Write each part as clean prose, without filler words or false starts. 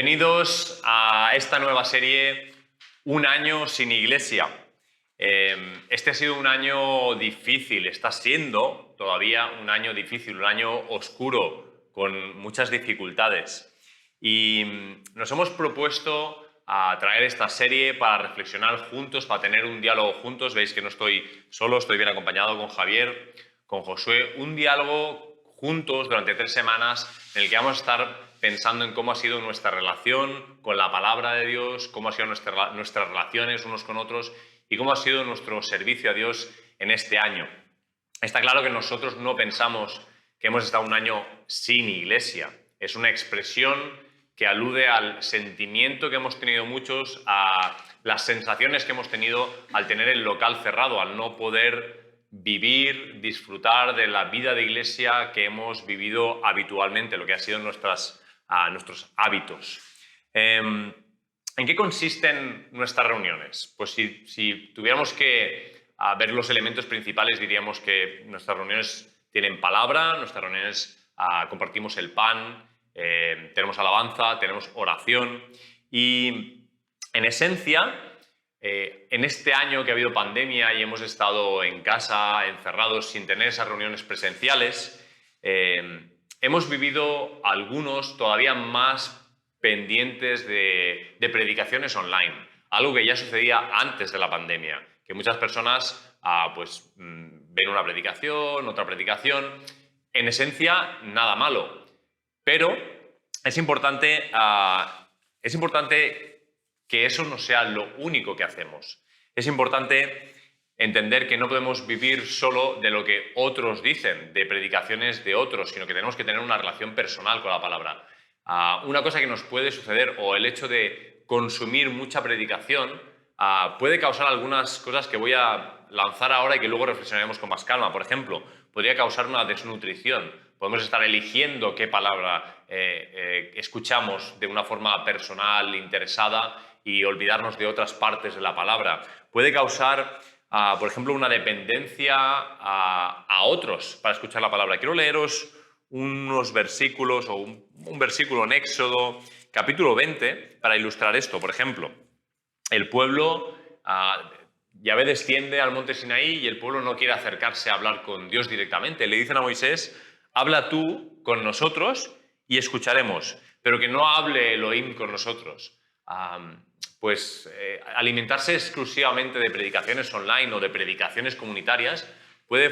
Bienvenidos a esta nueva serie, Un año sin iglesia. Este ha sido un año difícil, está siendo todavía un año difícil, un año oscuro, con muchas dificultades. Y nos hemos propuesto a traer esta serie para reflexionar juntos, para tener un diálogo juntos. Veis que no estoy solo, estoy bien acompañado con Javier, con Josué. Un diálogo juntos durante 3 semanas en el que vamos a estar pensando en cómo ha sido nuestra relación con la palabra de Dios, cómo han sido nuestras relaciones unos con otros y cómo ha sido nuestro servicio a Dios en este año. Está claro que nosotros no pensamos que hemos estado un año sin iglesia. Es una expresión que alude al sentimiento que hemos tenido muchos, a las sensaciones que hemos tenido al tener el local cerrado, al no poder vivir, disfrutar de la vida de iglesia que hemos vivido habitualmente, lo que ha sido nuestros hábitos. ¿En qué consisten nuestras reuniones? Pues si tuviéramos que ver los elementos principales, diríamos que nuestras reuniones tienen palabra, nuestras reuniones compartimos el pan, tenemos alabanza, tenemos oración y en esencia, en este año que ha habido pandemia y hemos estado en casa, encerrados, sin tener esas reuniones presenciales, hemos vivido algunos todavía más pendientes de predicaciones online, algo que ya sucedía antes de la pandemia, que muchas personas ven una predicación, otra predicación, en esencia nada malo, pero es importante que eso no sea lo único que hacemos. Es importante entender que no podemos vivir solo de lo que otros dicen, de predicaciones de otros, sino que tenemos que tener una relación personal con la palabra. Una cosa que nos puede suceder, o el hecho de consumir mucha predicación, puede causar algunas cosas que voy a lanzar ahora y que luego reflexionaremos con más calma. Por ejemplo, podría causar una desnutrición. Podemos estar eligiendo qué palabra escuchamos de una forma personal, interesada, y olvidarnos de otras partes de la palabra. Puede causar, por ejemplo, una dependencia a otros para escuchar la palabra. Quiero leeros unos versículos o un versículo en Éxodo, capítulo 20, para ilustrar esto. Por ejemplo, el pueblo, Yahvé desciende al monte Sinaí y el pueblo no quiere acercarse a hablar con Dios directamente. Le dicen a Moisés, habla tú con nosotros y escucharemos, pero que no hable Elohim con nosotros. Alimentarse exclusivamente de predicaciones online o de predicaciones comunitarias puede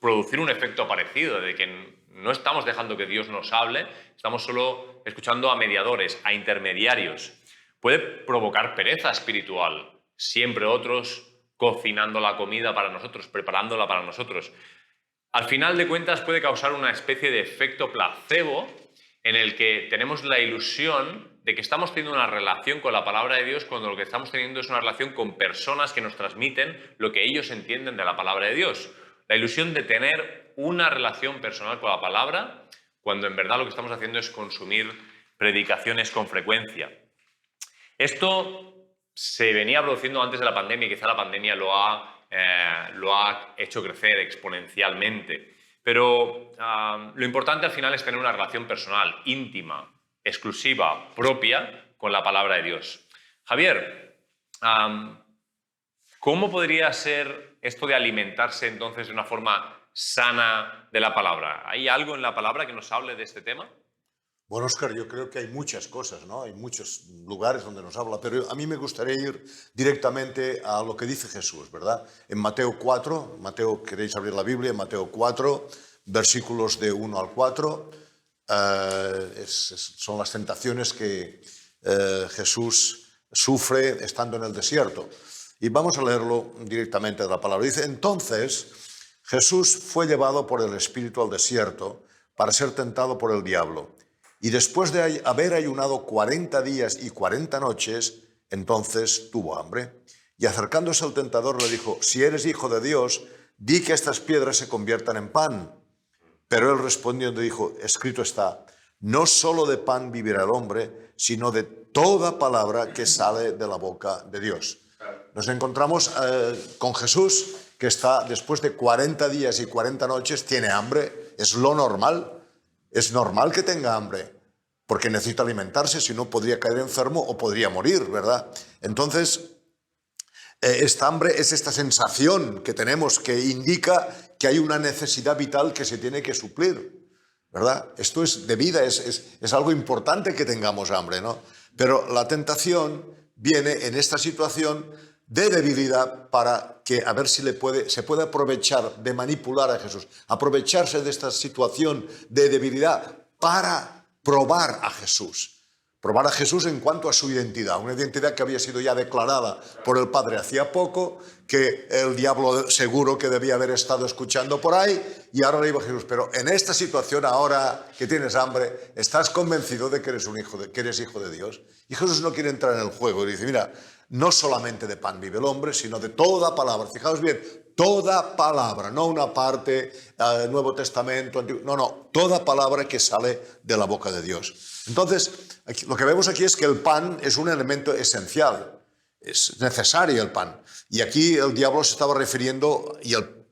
producir un efecto parecido, de que no estamos dejando que Dios nos hable, estamos solo escuchando a mediadores, a intermediarios. Puede provocar pereza espiritual, siempre otros cocinando la comida para nosotros, preparándola para nosotros. Al final de cuentas puede causar una especie de efecto placebo en el que tenemos la ilusión de que estamos teniendo una relación con la palabra de Dios cuando lo que estamos teniendo es una relación con personas que nos transmiten lo que ellos entienden de la palabra de Dios. La ilusión de tener una relación personal con la palabra cuando en verdad lo que estamos haciendo es consumir predicaciones con frecuencia. Esto se venía produciendo antes de la pandemia y quizá la pandemia lo ha hecho crecer exponencialmente. Pero lo importante al final es tener una relación personal, íntima, exclusiva, propia con la palabra de Dios. Javier, ¿cómo podría ser esto de alimentarse entonces de una forma sana de la palabra? ¿Hay algo en la palabra que nos hable de este tema? Bueno, Óscar, yo creo que hay muchas cosas, ¿no? Hay muchos lugares donde nos habla, pero a mí me gustaría ir directamente a lo que dice Jesús, ¿verdad? En Mateo 4, queréis abrir la Biblia, en Mateo 4, versículos de 1 al 4, son las tentaciones que Jesús sufre estando en el desierto. Y vamos a leerlo directamente de la palabra. Dice, entonces Jesús fue llevado por el Espíritu al desierto para ser tentado por el diablo. Y después de haber ayunado 40 días y 40 noches, entonces tuvo hambre. Y acercándose al tentador le dijo, si eres hijo de Dios, di que estas piedras se conviertan en pan. Pero él respondiendo dijo, escrito está, no solo de pan vivirá el hombre, sino de toda palabra que sale de la boca de Dios. Nos encontramos con Jesús, que está después de 40 días y 40 noches, tiene hambre, es lo normal. Es normal que tenga hambre. porque necesita alimentarse, si no podría caer enfermo o podría morir, ¿verdad? Entonces, esta hambre es esta sensación que tenemos que indica que hay una necesidad vital que se tiene que suplir, ¿verdad? Esto es de vida, es algo importante que tengamos hambre, ¿no? Pero la tentación viene en esta situación de debilidad para que a ver si se puede aprovechar de manipular a Jesús, aprovecharse de esta situación de debilidad para probar a Jesús. Probar a Jesús en cuanto a su identidad, una identidad que había sido ya declarada por el Padre hacía poco, que el diablo seguro que debía haber estado escuchando por ahí, y ahora le digo a Jesús, pero en esta situación ahora que tienes hambre, ¿estás convencido de que eres que eres hijo de Dios? Y Jesús no quiere entrar en el juego y dice, mira, no solamente de pan vive el hombre, sino de toda palabra. Fijaos bien, toda palabra, no una parte, Nuevo Testamento, Antiguo, no, toda palabra que sale de la boca de Dios. Entonces, lo que vemos aquí es que el pan es un elemento esencial, es necesario el pan. Y aquí el diablo se estaba refiriendo,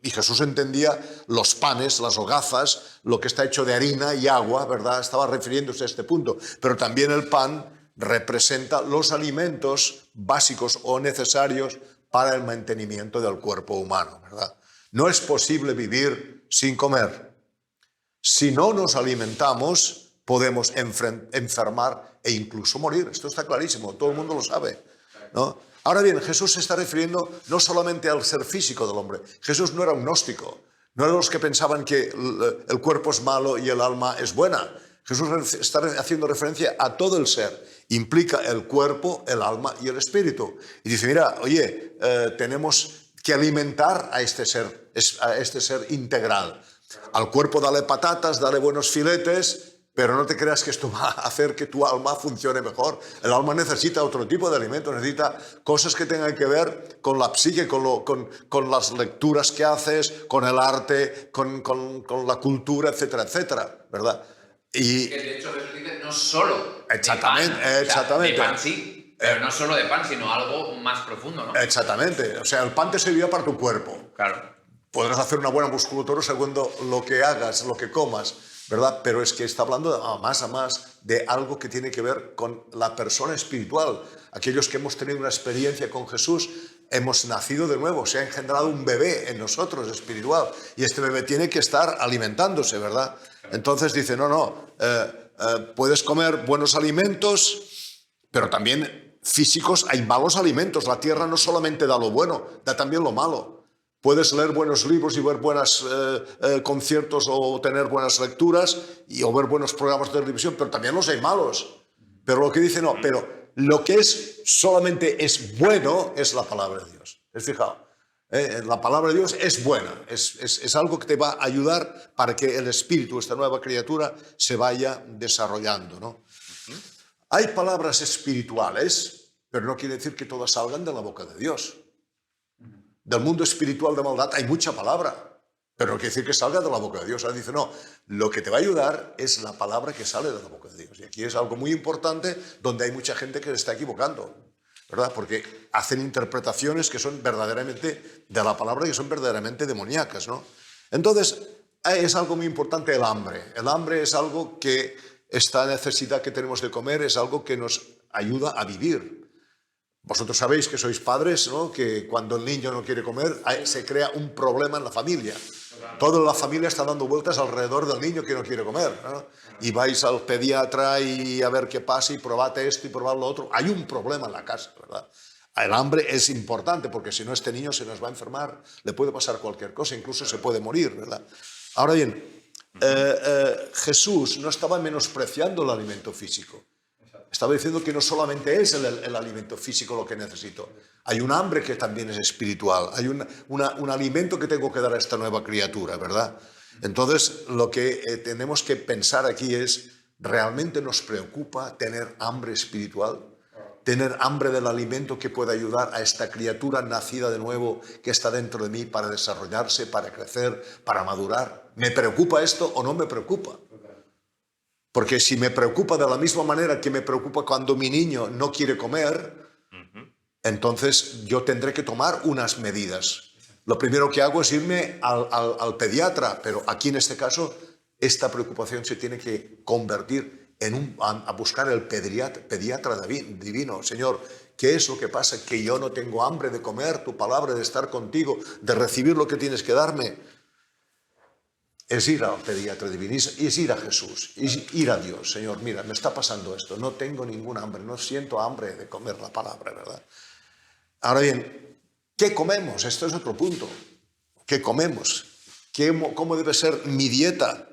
y Jesús entendía los panes, las hogazas, lo que está hecho de harina y agua, ¿verdad? Estaba refiriéndose a este punto. Pero también el pan representa los alimentos básicos o necesarios para el mantenimiento del cuerpo humano, ¿verdad? No es posible vivir sin comer. Si no nos alimentamos, podemos enfermar e incluso morir. Esto está clarísimo, todo el mundo lo sabe, ¿no? Ahora bien, Jesús se está refiriendo no solamente al ser físico del hombre. Jesús no era un gnóstico, no era los que pensaban que el cuerpo es malo y el alma es buena. Jesús está haciendo referencia a todo el ser. Implica el cuerpo, el alma y el espíritu. Y dice, mira, oye, tenemos que alimentar a este ser integral. Al cuerpo dale patatas, dale buenos filetes, pero no te creas que esto va a hacer que tu alma funcione mejor. El alma necesita otro tipo de alimentos, necesita cosas que tengan que ver con la psique, con las lecturas que haces, con el arte, con la cultura, etcétera, etcétera, ¿verdad? Y que de hecho Jesús dice no solo exactamente, de pan, exactamente. O sea, de pan sí, pero no solo de pan, sino algo más profundo, ¿no? Exactamente, o sea, el pan te servirá para tu cuerpo. Claro. Podrás hacer una buena musculatura según lo que hagas, lo que comas, ¿verdad? Pero es que está hablando a más de algo que tiene que ver con la persona espiritual. Aquellos que hemos tenido una experiencia con Jesús, hemos nacido de nuevo, se ha engendrado un bebé en nosotros espiritual y este bebé tiene que estar alimentándose, ¿verdad? Entonces dice, puedes comer buenos alimentos, pero también físicos hay malos alimentos. La tierra no solamente da lo bueno, da también lo malo. Puedes leer buenos libros y ver buenos conciertos o tener buenas lecturas o ver buenos programas de televisión, pero también los hay malos. Pero lo que dice pero lo que solamente es bueno es la palabra de Dios. ¿Has fijado? La palabra de Dios es buena, es algo que te va a ayudar para que el espíritu, esta nueva criatura, se vaya desarrollando, ¿no? Hay palabras espirituales, pero no quiere decir que todas salgan de la boca de Dios. Del mundo espiritual de maldad hay mucha palabra, pero no quiere decir que salga de la boca de Dios. Ahora dice, no, lo que te va a ayudar es la palabra que sale de la boca de Dios. Y aquí es algo muy importante donde hay mucha gente que se está equivocando, ¿verdad? Porque hacen interpretaciones que son verdaderamente de la palabra, que son verdaderamente demoníacas, ¿no? Entonces, es algo muy importante el hambre. El hambre es algo que esta necesidad que tenemos de comer es algo que nos ayuda a vivir. Vosotros sabéis que sois padres, ¿no? Que cuando el niño no quiere comer se crea un problema en la familia. Toda la familia está dando vueltas alrededor del niño que no quiere comer, ¿no? Y vais al pediatra y a ver qué pasa y probate esto y probad lo otro. Hay un problema en la casa, ¿verdad? El hambre es importante porque si no este niño se nos va a enfermar, le puede pasar cualquier cosa, incluso se puede morir, ¿verdad? Ahora bien, Jesús no estaba menospreciando el alimento físico. Estaba diciendo que no solamente es el alimento físico lo que necesito. Hay un hambre que también es espiritual. Hay un alimento que tengo que dar a esta nueva criatura, ¿verdad? Entonces, lo que tenemos que pensar aquí es, ¿realmente nos preocupa tener hambre espiritual? Tener hambre del alimento que pueda ayudar a esta criatura nacida de nuevo que está dentro de mí para desarrollarse, para crecer, para madurar. ¿Me preocupa esto o no me preocupa? Porque si me preocupa de la misma manera que me preocupa cuando mi niño no quiere comer, entonces yo tendré que tomar unas medidas. Lo primero que hago es irme al pediatra, pero aquí en este caso esta preocupación se tiene que convertir a buscar el pediatra divino. Señor, ¿qué es lo que pasa? Que yo no tengo hambre de comer tu palabra, de estar contigo, de recibir lo que tienes que darme. Es ir al pediatra divino, es ir a Jesús, es ir a Dios. Señor, mira, me está pasando esto, no tengo ningún hambre, no siento hambre de comer la palabra, ¿verdad? Ahora bien, ¿qué comemos? Esto es otro punto. ¿Qué comemos? ¿Cómo debe ser mi dieta?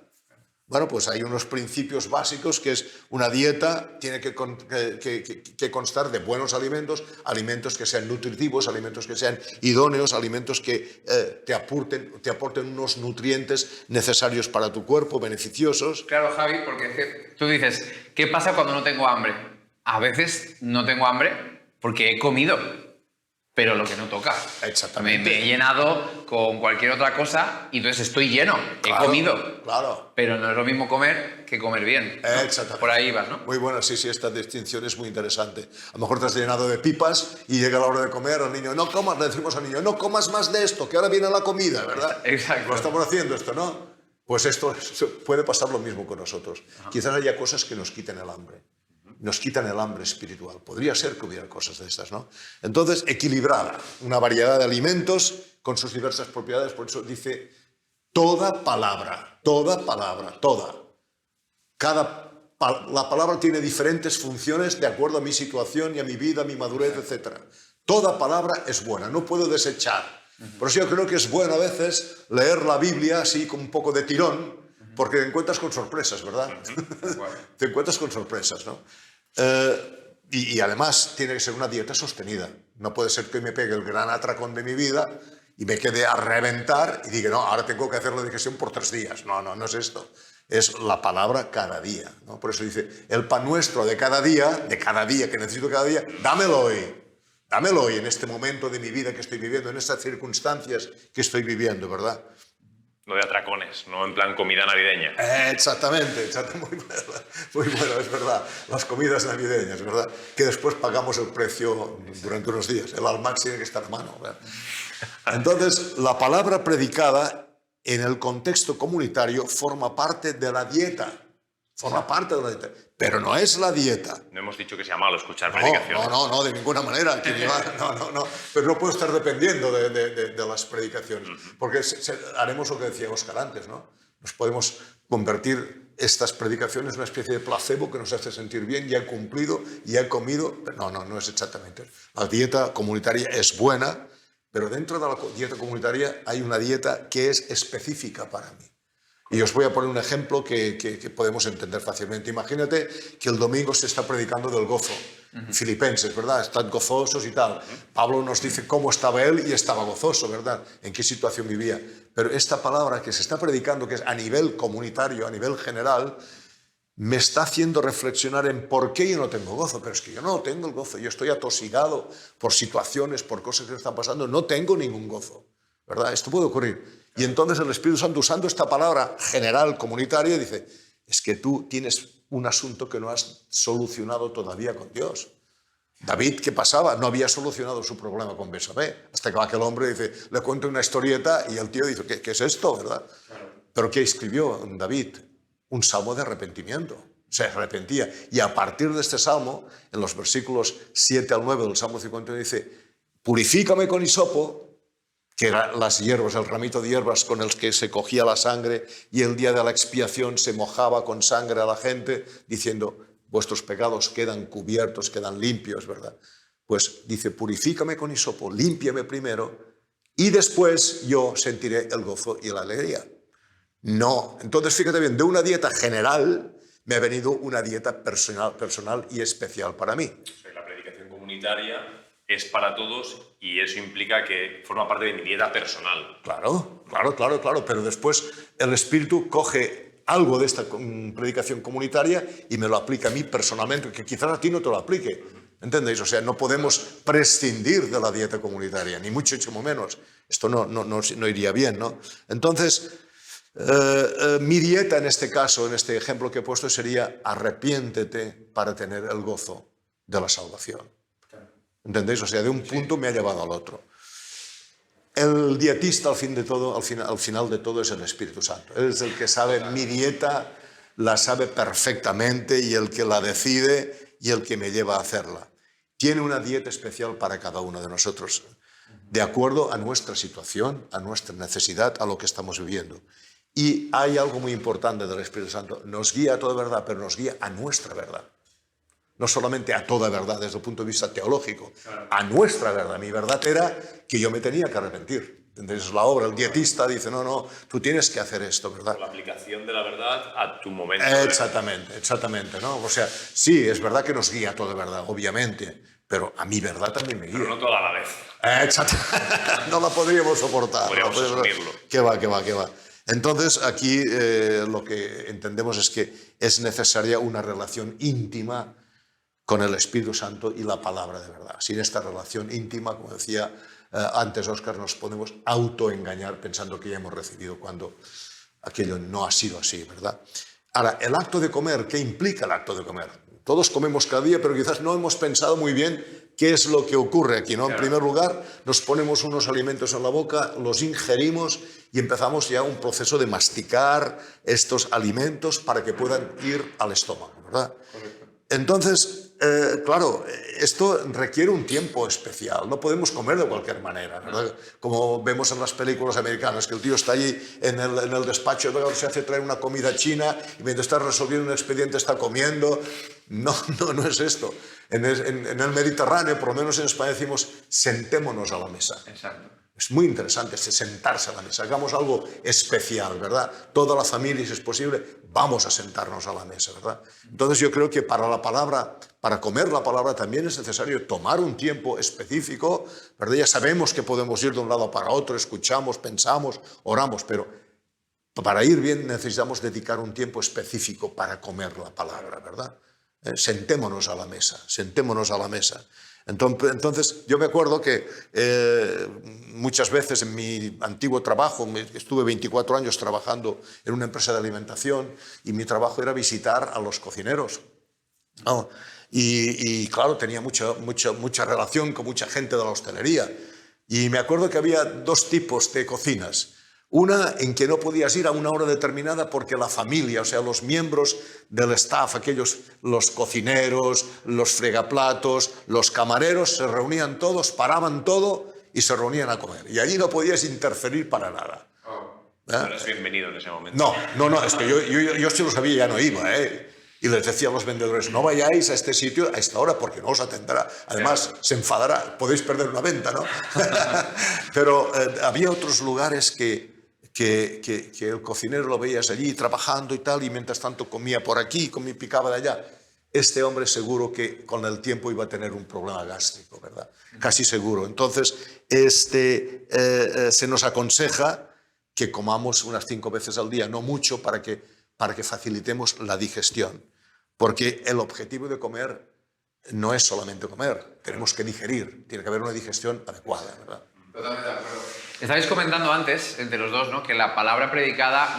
Bueno, pues hay unos principios básicos que es una dieta tiene que constar de buenos alimentos, alimentos que sean nutritivos, alimentos que sean idóneos, alimentos que te aporten unos nutrientes necesarios para tu cuerpo, beneficiosos. Claro, Javi, porque tú dices, ¿qué pasa cuando no tengo hambre? A veces no tengo hambre porque he comido, pero lo que no toca. Exactamente. Me he llenado con cualquier otra cosa y entonces estoy lleno. Claro, he comido. Claro. Pero no es lo mismo comer que comer bien, ¿no? Exactamente. Por ahí vas, ¿no? Muy buena, sí, esta distinción es muy interesante. A lo mejor te has llenado de pipas y llega la hora de comer, al niño, no comas, le decimos al niño, no comas más de esto, que ahora viene la comida, ¿verdad? Exacto. Lo estamos haciendo esto, ¿no? Pues esto puede pasar lo mismo con nosotros. Ajá. Quizás haya cosas que nos quiten el hambre. Nos quitan el hambre espiritual. Podría ser que hubiera cosas de estas, ¿no? Entonces, equilibrada, una variedad de alimentos con sus diversas propiedades, por eso dice toda palabra. La palabra tiene diferentes funciones de acuerdo a mi situación y a mi vida, a mi madurez, etc. Toda palabra es buena, no puedo desechar. Por eso yo creo que es bueno a veces leer la Biblia así con un poco de tirón, porque te encuentras con sorpresas, ¿verdad? Te encuentras con sorpresas, ¿no? Y además tiene que ser una dieta sostenida. No puede ser que me pegue el gran atracón de mi vida y me quede a reventar y diga, no, ahora tengo que hacer la digestión por 3 días. No es esto. Es la palabra cada día, ¿no? Por eso dice, el pan nuestro de cada día, que necesito cada día, dámelo hoy. Dámelo hoy en este momento de mi vida que estoy viviendo, en estas circunstancias que estoy viviendo, ¿verdad? Lo de atracones, no en plan comida navideña. Exactamente, muy bueno, es verdad. Las comidas navideñas, ¿verdad? Que después pagamos el precio durante unos días. El almax tiene que estar a mano, ¿verdad? Entonces, la palabra predicada en el contexto comunitario forma parte de la dieta. Forma parte de la dieta. Pero no es la dieta. No hemos dicho que sea malo escuchar predicaciones. No, de ninguna manera. No. Pero no puedo estar dependiendo de las predicaciones. Porque haremos lo que decía Óscar antes, ¿no? Nos podemos convertir estas predicaciones en una especie de placebo que nos hace sentir bien, ya he cumplido, ya he comido. Pero no es exactamente. La dieta comunitaria es buena, pero dentro de la dieta comunitaria hay una dieta que es específica para mí. Y os voy a poner un ejemplo que podemos entender fácilmente. Imagínate que el domingo se está predicando del gozo. Filipenses, ¿verdad? Están gozosos y tal. Pablo nos dice cómo estaba él y estaba gozoso, ¿verdad? En qué situación vivía. Pero esta palabra que se está predicando, que es a nivel comunitario, a nivel general, me está haciendo reflexionar en por qué yo no tengo gozo. Pero es que yo no tengo el gozo. Yo estoy atosigado por situaciones, por cosas que me están pasando. No tengo ningún gozo, ¿verdad? Esto puede ocurrir. Y entonces el Espíritu Santo, usando esta palabra general, comunitaria, dice, es que tú tienes un asunto que no has solucionado todavía con Dios. David, ¿qué pasaba? No había solucionado su problema con Betsabé. Hasta que aquel hombre dice, le cuento una historieta y el tío dice, ¿qué es esto? ¿Verdad? Claro. ¿Pero qué escribió David? Un salmo de arrepentimiento. Se arrepentía. Y a partir de este salmo, en los versículos 7 al 9 del Salmo 51, dice, purifícame con hisopo, que eran las hierbas, el ramito de hierbas con el que se cogía la sangre y el día de la expiación se mojaba con sangre a la gente, diciendo, vuestros pecados quedan cubiertos, quedan limpios, ¿verdad? Pues dice, purifícame con hisopo, límpiame primero y después yo sentiré el gozo y la alegría. No, entonces fíjate bien, de una dieta general me ha venido una dieta personal y especial para mí. La predicación comunitaria es para todos y eso implica que forma parte de mi dieta personal. Claro, pero después el Espíritu coge algo de esta predicación comunitaria y me lo aplica a mí personalmente, que quizás a ti no te lo aplique, ¿entendéis? O sea, no podemos prescindir de la dieta comunitaria, ni mucho menos. Esto no iría bien, ¿no? Entonces, mi dieta en este caso, en este ejemplo que he puesto, sería arrepiéntete para tener el gozo de la salvación. ¿Entendéis? O sea, de un punto me ha llevado al otro. El dietista, al final de todo, es el Espíritu Santo. Él es el que sabe mi dieta la sabe perfectamente y el que la decide y el que me lleva a hacerla. Tiene una dieta especial para cada uno de nosotros, de acuerdo a nuestra situación, a nuestra necesidad, a lo que estamos viviendo. Y hay algo muy importante del Espíritu Santo. Nos guía a toda verdad, pero nos guía a nuestra verdad. No solamente a toda verdad desde el punto de vista teológico, a nuestra verdad. Mi verdad era que yo me tenía que arrepentir. Entonces la obra, el dietista dice, no, tú tienes que hacer esto, ¿verdad? La aplicación de la verdad a tu momento. Exactamente, ¿no? O sea, sí, es verdad que nos guía a toda verdad, obviamente, pero a mi verdad también me guía. Pero no toda a la vez. Exacto. No la podríamos soportar. Podríamos asumirlo. ¿Qué va? Entonces, aquí lo que entendemos es que es necesaria una relación íntima con el Espíritu Santo y la palabra de verdad. Sin esta relación íntima, como decía antes Óscar, nos podemos autoengañar pensando que ya hemos recibido cuando aquello no ha sido así, ¿verdad? Ahora, el acto de comer, ¿qué implica el acto de comer? Todos comemos cada día, pero quizás no hemos pensado muy bien qué es lo que ocurre aquí, ¿no? En primer lugar, nos ponemos unos alimentos en la boca, los ingerimos y empezamos ya un proceso de masticar estos alimentos para que puedan ir al estómago, ¿verdad? Correcto. Entonces, claro, esto requiere un tiempo especial. No podemos comer de cualquier manera, ¿verdad? Como vemos en las películas americanas, que el tío está allí en el despacho, se hace traer una comida china y mientras está resolviendo un expediente está comiendo. No es esto. En el Mediterráneo, por lo menos en España, decimos sentémonos a la mesa. Exacto. Es muy interesante sentarse a la mesa, hagamos algo especial, ¿verdad? Toda la familia, si es posible, vamos a sentarnos a la mesa, ¿verdad? Entonces yo creo que para comer la palabra también es necesario tomar un tiempo específico, ¿verdad? Ya sabemos que podemos ir de un lado para otro, escuchamos, pensamos, oramos, pero para ir bien necesitamos dedicar un tiempo específico para comer la palabra, ¿verdad? Sentémonos a la mesa, sentémonos a la mesa. Entonces, yo me acuerdo que muchas veces en mi antiguo trabajo, estuve 24 años trabajando en una empresa de alimentación y mi trabajo era visitar a los cocineros, ¿no? Y claro, tenía mucha relación con mucha gente de la hostelería. Y me acuerdo que había dos tipos de cocinas. Una en que no podías ir a una hora determinada porque la familia, o sea, los miembros del staff, los cocineros, los fregaplatos, los camareros, se reunían todos, paraban todo y se reunían a comer. Y allí no podías interferir para nada. No eres bienvenido en ese momento. No, es que yo sí lo sabía, ya no iba, ¿eh? Y les decía a los vendedores, no vayáis a este sitio a esta hora porque no os atenderá. Además, se enfadará, podéis perder una venta, ¿no? Pero había otros lugares que el cocinero lo veías allí trabajando y tal, y mientras tanto comía por aquí, picaba de allá. Este hombre seguro que con el tiempo iba a tener un problema gástrico, ¿verdad? Casi seguro. Entonces, se nos aconseja que comamos unas 5 veces al día, no mucho, para que facilitemos la digestión. Porque el objetivo de comer no es solamente comer, tenemos que digerir, tiene que haber una digestión adecuada, ¿verdad? Totalmente de acuerdo. Estabais comentando antes, entre los dos, ¿no?, que la palabra predicada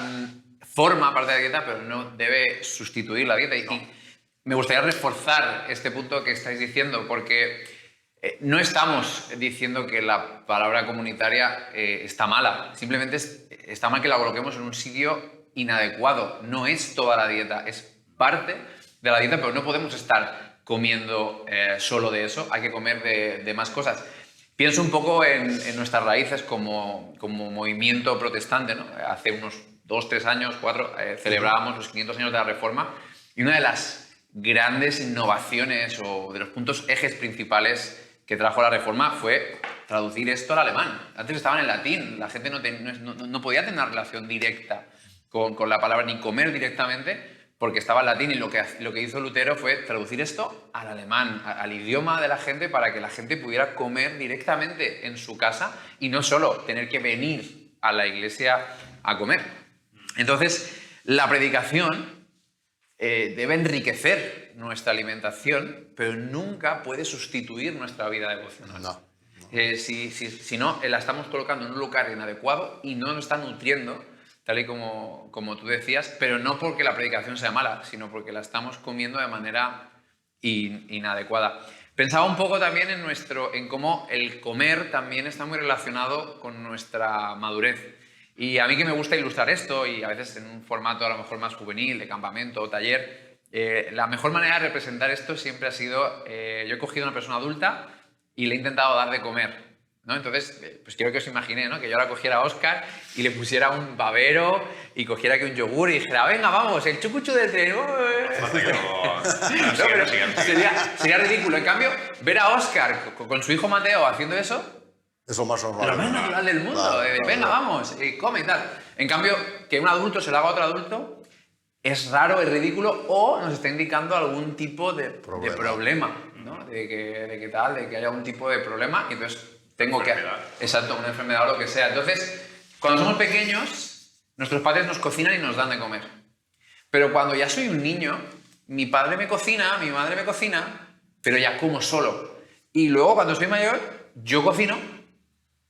forma parte de la dieta, pero no debe sustituir la dieta. Y me gustaría reforzar este punto que estáis diciendo, porque no estamos diciendo que la palabra comunitaria está mala. Simplemente está mal que la coloquemos en un sitio inadecuado. No es toda la dieta, es parte de la dieta, pero no podemos estar comiendo solo de eso. Hay que comer de más cosas. Pienso un poco en nuestras raíces como movimiento protestante, ¿no? Hace unos 2, 3 años, 4, celebrábamos los 500 años de la Reforma, y una de las grandes innovaciones o de los puntos ejes principales que trajo la Reforma fue traducir esto al alemán. Antes estaba en latín, la gente no podía tener una relación directa con la palabra ni comer directamente, porque estaba en latín, y lo que hizo Lutero fue traducir esto al alemán, al idioma de la gente, para que la gente pudiera comer directamente en su casa y no solo tener que venir a la iglesia a comer. Entonces, la predicación debe enriquecer nuestra alimentación, pero nunca puede sustituir nuestra vida devocional. No. Si no, la estamos colocando en un lugar inadecuado y no nos está nutriendo, tal y como tú decías, pero no porque la predicación sea mala, sino porque la estamos comiendo de manera inadecuada. Pensaba un poco también en cómo el comer también está muy relacionado con nuestra madurez. Y a mí que me gusta ilustrar esto, y a veces en un formato a lo mejor más juvenil, de campamento o taller, la mejor manera de representar esto siempre ha sido, yo he cogido a una persona adulta y le he intentado dar de comer, ¿no? Entonces, pues quiero que os imaginé, ¿no? Que yo ahora cogiera a Óscar y le pusiera un babero y cogiera aquí un yogur y dijera, venga, vamos, el chucuchu del tren. No, pero sería ridículo. En cambio, ver a Óscar con su hijo Mateo haciendo eso, Es lo más normal. lo más natural del mundo. Claro, Venga, claro. vamos, come y tal. En cambio, que un adulto se lo haga a otro adulto es raro, es ridículo o nos está indicando algún tipo de problema, ¿no? De que haya un tipo de problema y entonces tengo que... Exacto, una enfermedad o lo que sea. Entonces, cuando somos pequeños, nuestros padres nos cocinan y nos dan de comer. Pero cuando ya soy un niño, mi padre me cocina, mi madre me cocina, pero ya como solo. Y luego, cuando soy mayor, yo cocino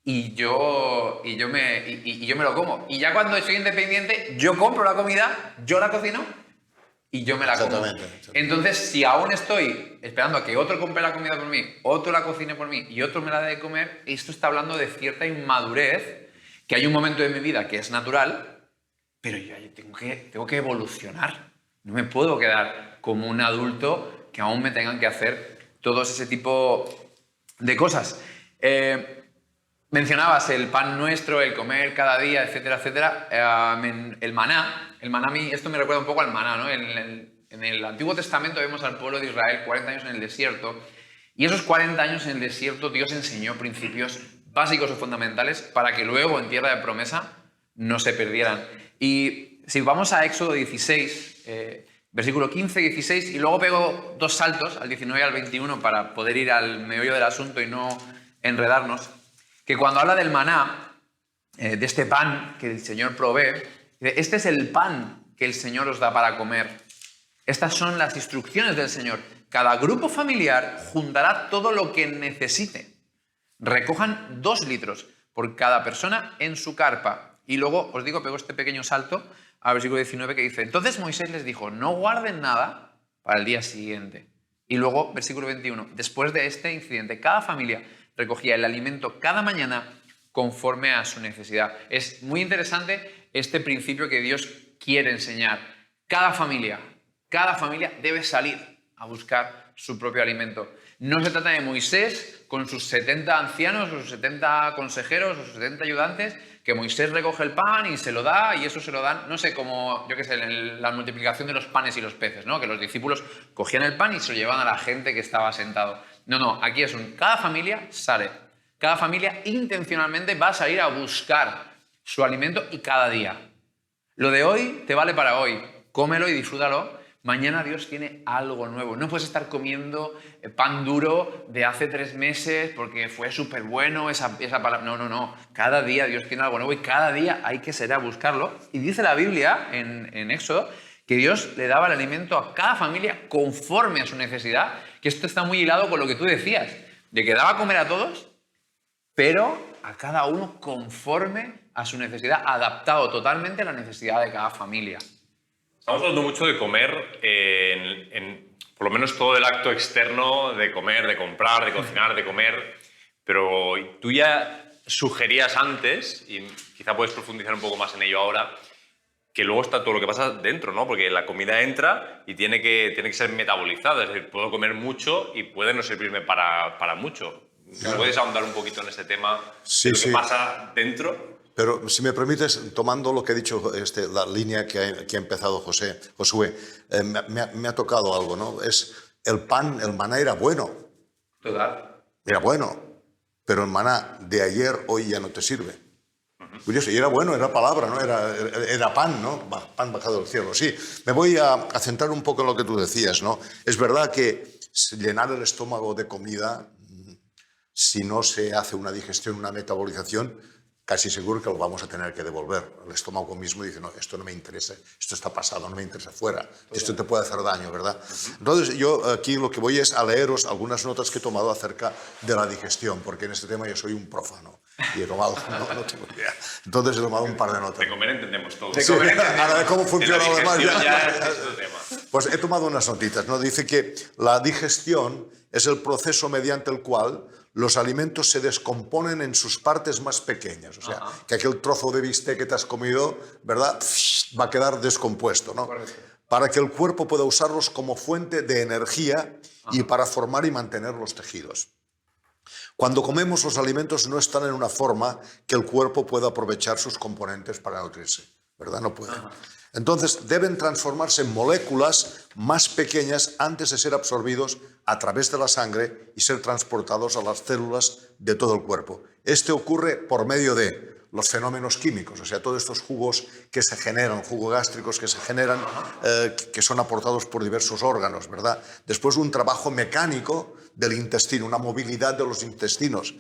y yo me lo como. Y ya cuando soy independiente, yo compro la comida, yo la cocino y yo me la como. Exactamente. Entonces, si aún estoy esperando a que otro compre la comida por mí, otro la cocine por mí y otro me la dé de comer, esto está hablando de cierta inmadurez, que hay un momento de mi vida que es natural, pero yo tengo que evolucionar. No me puedo quedar como un adulto que aún me tengan que hacer todos ese tipo de cosas. Mencionabas el pan nuestro, el comer cada día, etcétera, etcétera. El maná, a mí, esto me recuerda un poco al maná, ¿no? En el Antiguo Testamento vemos al pueblo de Israel 40 años en el desierto, y esos 40 años en el desierto Dios enseñó principios básicos o fundamentales para que luego en tierra de promesa no se perdieran. Y si vamos a Éxodo 16, versículo 15 y 16, y luego pego dos saltos, al 19 y al 21, para poder ir al meollo del asunto y no enredarnos, que cuando habla del maná, de este pan que el Señor provee, este es el pan que el Señor os da para comer. Estas son las instrucciones del Señor. Cada grupo familiar juntará todo lo que necesite. Recojan 2 litros por cada persona en su carpa. Y luego, os digo, pego este pequeño salto al versículo 19 que dice, entonces Moisés les dijo, no guarden nada para el día siguiente. Y luego, versículo 21, después de este incidente, cada familia recogía el alimento cada mañana conforme a su necesidad. Es muy interesante este principio que Dios quiere enseñar. Cada familia debe salir a buscar su propio alimento. No se trata de Moisés con sus 70 ancianos, sus 70 consejeros, sus 70 ayudantes, que Moisés recoge el pan y se lo da, y eso se lo dan, no sé, como, yo qué sé, la multiplicación de los panes y los peces, ¿no? Que los discípulos cogían el pan y se lo llevaban a la gente que estaba sentado. No, aquí es cada familia sale. Cada familia intencionalmente va a salir a buscar su alimento y cada día. Lo de hoy te vale para hoy. Cómelo y disfrútalo. Mañana Dios tiene algo nuevo. No puedes estar comiendo pan duro de hace 3 meses porque fue súper bueno esa palabra. No. Cada día Dios tiene algo nuevo y cada día hay que salir a buscarlo. Y dice la Biblia en Éxodo que Dios le daba el alimento a cada familia conforme a su necesidad, que esto está muy hilado con lo que tú decías, de que daba a comer a todos, pero a cada uno conforme a su necesidad, adaptado totalmente a la necesidad de cada familia. Estamos hablando mucho de comer por lo menos todo el acto externo de comer, de comprar, de cocinar, de comer, pero tú ya sugerías antes, y quizá puedes profundizar un poco más en ello ahora, que luego está todo lo que pasa dentro, ¿no? Porque la comida entra y tiene que ser metabolizada, es decir, puedo comer mucho y puede no servirme para mucho. Claro. ¿Puedes ahondar un poquito en este tema Sí, de lo que sí. pasa dentro? Pero si me permites, tomando lo que ha dicho, la línea que ha empezado Josué, me ha tocado algo, ¿no? Es el pan, el maná era bueno. Total. Era bueno, pero el maná de ayer, hoy ya no te sirve. Curioso, y era bueno, era palabra, ¿no? Era pan, ¿no? Pan bajado del cielo, sí. Me voy a centrar un poco en lo que tú decías, ¿no? Es verdad que llenar el estómago de comida, si no se hace una digestión, una metabolización, casi seguro que lo vamos a tener que devolver. El estómago mismo dice, no, esto no me interesa, esto está pasado, no me interesa fuera, esto te puede hacer daño, ¿verdad? Entonces yo aquí lo que voy es a leeros algunas notas que he tomado acerca de la digestión, porque en este tema yo soy un profano y he tomado, no tengo idea. Entonces he tomado un par de notas. De comer entendemos todo. Sí, ahora de cómo funciona lo demás ya es otro tema. Pues he tomado unas notitas, ¿no? Dice que la digestión es el proceso mediante el cual los alimentos se descomponen en sus partes más pequeñas. O sea, que aquel trozo de bistec que te has comido, ¿verdad?, va a quedar descompuesto, ¿no? Correcto. Para que el cuerpo pueda usarlos como fuente de energía y para formar y mantener los tejidos. Cuando comemos, los alimentos no están en una forma que el cuerpo pueda aprovechar sus componentes para nutrirse, ¿verdad? No pueden. Entonces, deben transformarse en moléculas más pequeñas antes de ser absorbidos a través de la sangre y ser transportados a las células de todo el cuerpo. Este ocurre por medio de los fenómenos químicos, o sea, todos estos jugos que se generan, jugos gástricos que se generan, que son aportados por diversos órganos, ¿verdad? Después un trabajo mecánico del intestino, una movilidad de los intestinos.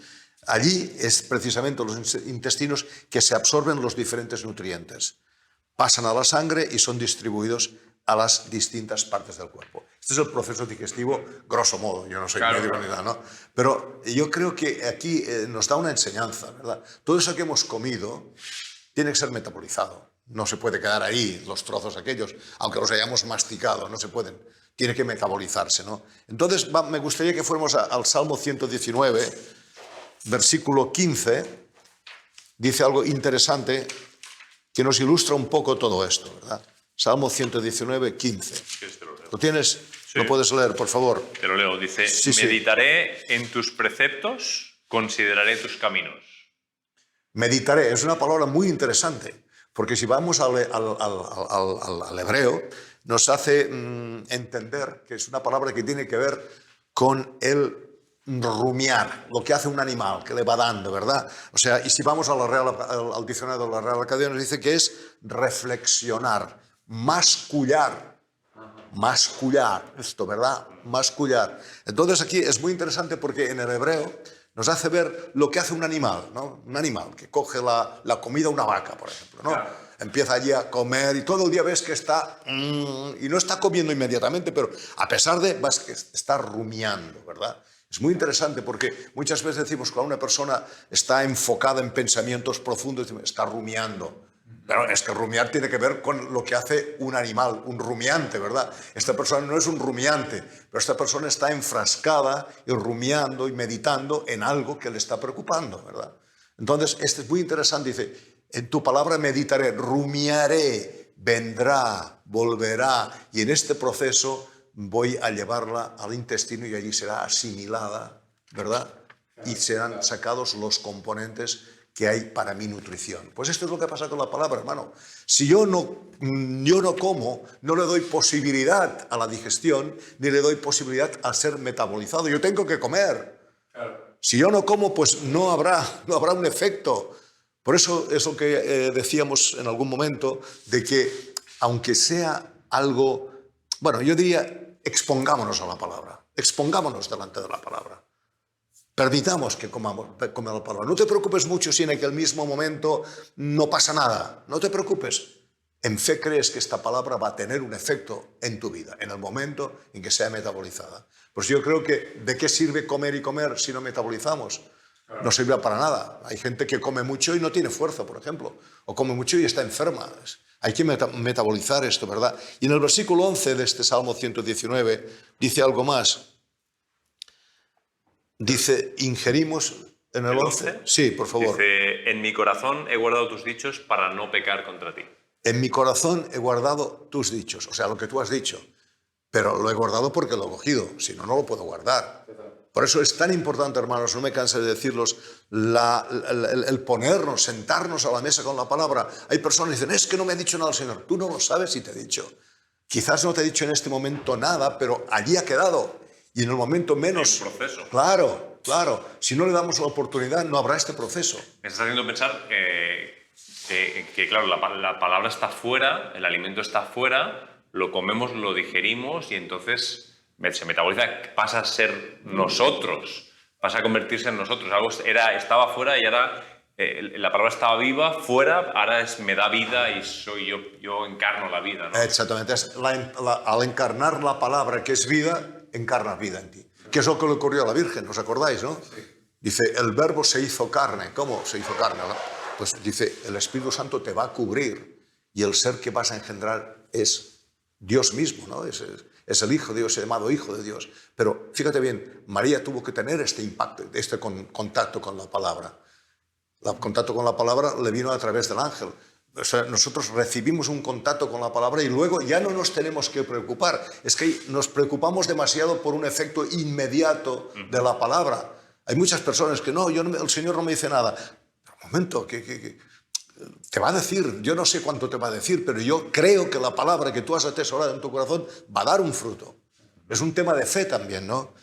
Allí es precisamente los intestinos que se absorben los diferentes nutrientes. Pasan a la sangre y son distribuidos a las distintas partes del cuerpo. Este es el proceso digestivo, grosso modo. Yo no soy médico ni nada, ¿no? Pero yo creo que aquí nos da una enseñanza, ¿verdad? Todo eso que hemos comido tiene que ser metabolizado. No se puede quedar ahí los trozos aquellos, aunque los hayamos masticado, no se pueden. Tiene que metabolizarse, ¿no? Entonces, me gustaría que fuéramos al Salmo 119, versículo 15. Dice algo interesante que nos ilustra un poco todo esto, ¿verdad? Salmo 119, 15. ¿Lo tienes? Sí. ¿Lo puedes leer, por favor? Te lo leo. Dice, Sí, sí. meditaré en tus preceptos, consideraré tus caminos. Meditaré es una palabra muy interesante, porque si vamos al hebreo, nos hace entender que es una palabra que tiene que ver con el rumiar, lo que hace un animal, que le va dando, ¿verdad? O sea, y si vamos al diccionario de la Real Academia, nos dice que es reflexionar, mascullar, esto, ¿verdad? Mascullar. Entonces aquí es muy interesante porque en el hebreo nos hace ver lo que hace un animal, ¿no? Un animal que coge la comida a una vaca, por ejemplo, ¿no? Claro. Empieza allí a comer y todo el día ves que está... y no está comiendo inmediatamente, pero a pesar de... vas que está rumiando, ¿verdad? Es muy interesante porque muchas veces decimos que una persona está enfocada en pensamientos profundos, está rumiando. Pero es que rumiar tiene que ver con lo que hace un animal, un rumiante, ¿verdad? Esta persona no es un rumiante, pero esta persona está enfrascada y rumiando y meditando en algo que le está preocupando, ¿verdad? Entonces, este es muy interesante, dice, en tu palabra meditaré, rumiaré, vendrá, volverá, y en este proceso voy a llevarla al intestino y allí será asimilada, ¿verdad? Y serán sacados los componentes que hay para mi nutrición. Pues esto es lo que pasa con la palabra, hermano. Si yo no como, no le doy posibilidad a la digestión, ni le doy posibilidad a ser metabolizado. Yo tengo que comer. Claro. Si yo no como, pues no habrá un efecto. Por eso es lo que decíamos en algún momento, de que aunque sea algo... Bueno, yo diría, expongámonos a la palabra. Expongámonos delante de la palabra. Permitamos que comamos la palabra. No te preocupes mucho si en aquel mismo momento no pasa nada. No te preocupes. En fe crees que esta palabra va a tener un efecto en tu vida, en el momento en que sea metabolizada. Pues yo creo que ¿de qué sirve comer y comer si no metabolizamos? No sirve para nada. Hay gente que come mucho y no tiene fuerza, por ejemplo. O come mucho y está enferma. Hay que metabolizar esto, ¿verdad? Y en el versículo 11 de este Salmo 119 dice algo más. Dice, ingerimos en el 11. Sí, por favor. Dice, en mi corazón he guardado tus dichos para no pecar contra ti. En mi corazón he guardado tus dichos, o sea, lo que tú has dicho. Pero lo he guardado porque lo he cogido, si no, no lo puedo guardar. Por eso es tan importante, hermanos, no me canse de decirlos, el ponernos, sentarnos a la mesa con la palabra. Hay personas que dicen, es que no me ha dicho nada el Señor. Tú no lo sabes si te he dicho. Quizás no te he dicho en este momento nada, pero allí ha quedado. Y en el momento menos... El proceso. Claro, claro. Si no le damos la oportunidad, no habrá este proceso. Me estás haciendo pensar que claro, la palabra está fuera, el alimento está fuera, lo comemos, lo digerimos y entonces se metaboliza, pasa a ser nosotros, pasa a convertirse en nosotros. Algo estaba fuera y ahora la palabra estaba viva, fuera, ahora me da vida y soy yo encarno la vida, ¿no? Exactamente. Al encarnar la palabra que es vida, encarna vida en ti. Que es lo que le ocurrió a la Virgen, ¿os acordáis, no? Sí. Dice, el verbo se hizo carne. ¿Cómo se hizo carne, no? Pues dice, el Espíritu Santo te va a cubrir y el ser que vas a engendrar es Dios mismo, ¿no? Es es el Hijo de Dios, el llamado Hijo de Dios. Pero fíjate bien, María tuvo que tener este impacto, este contacto con la palabra. El contacto con la palabra le vino a través del ángel. O sea, nosotros recibimos un contacto con la palabra y luego ya no nos tenemos que preocupar. Es que nos preocupamos demasiado por un efecto inmediato de la palabra. Hay muchas personas que no, el Señor no me dice nada. Pero un momento, que te va a decir, yo no sé cuánto te va a decir, pero yo creo que la palabra que tú has atesorado en tu corazón va a dar un fruto. Es un tema de fe también, ¿no?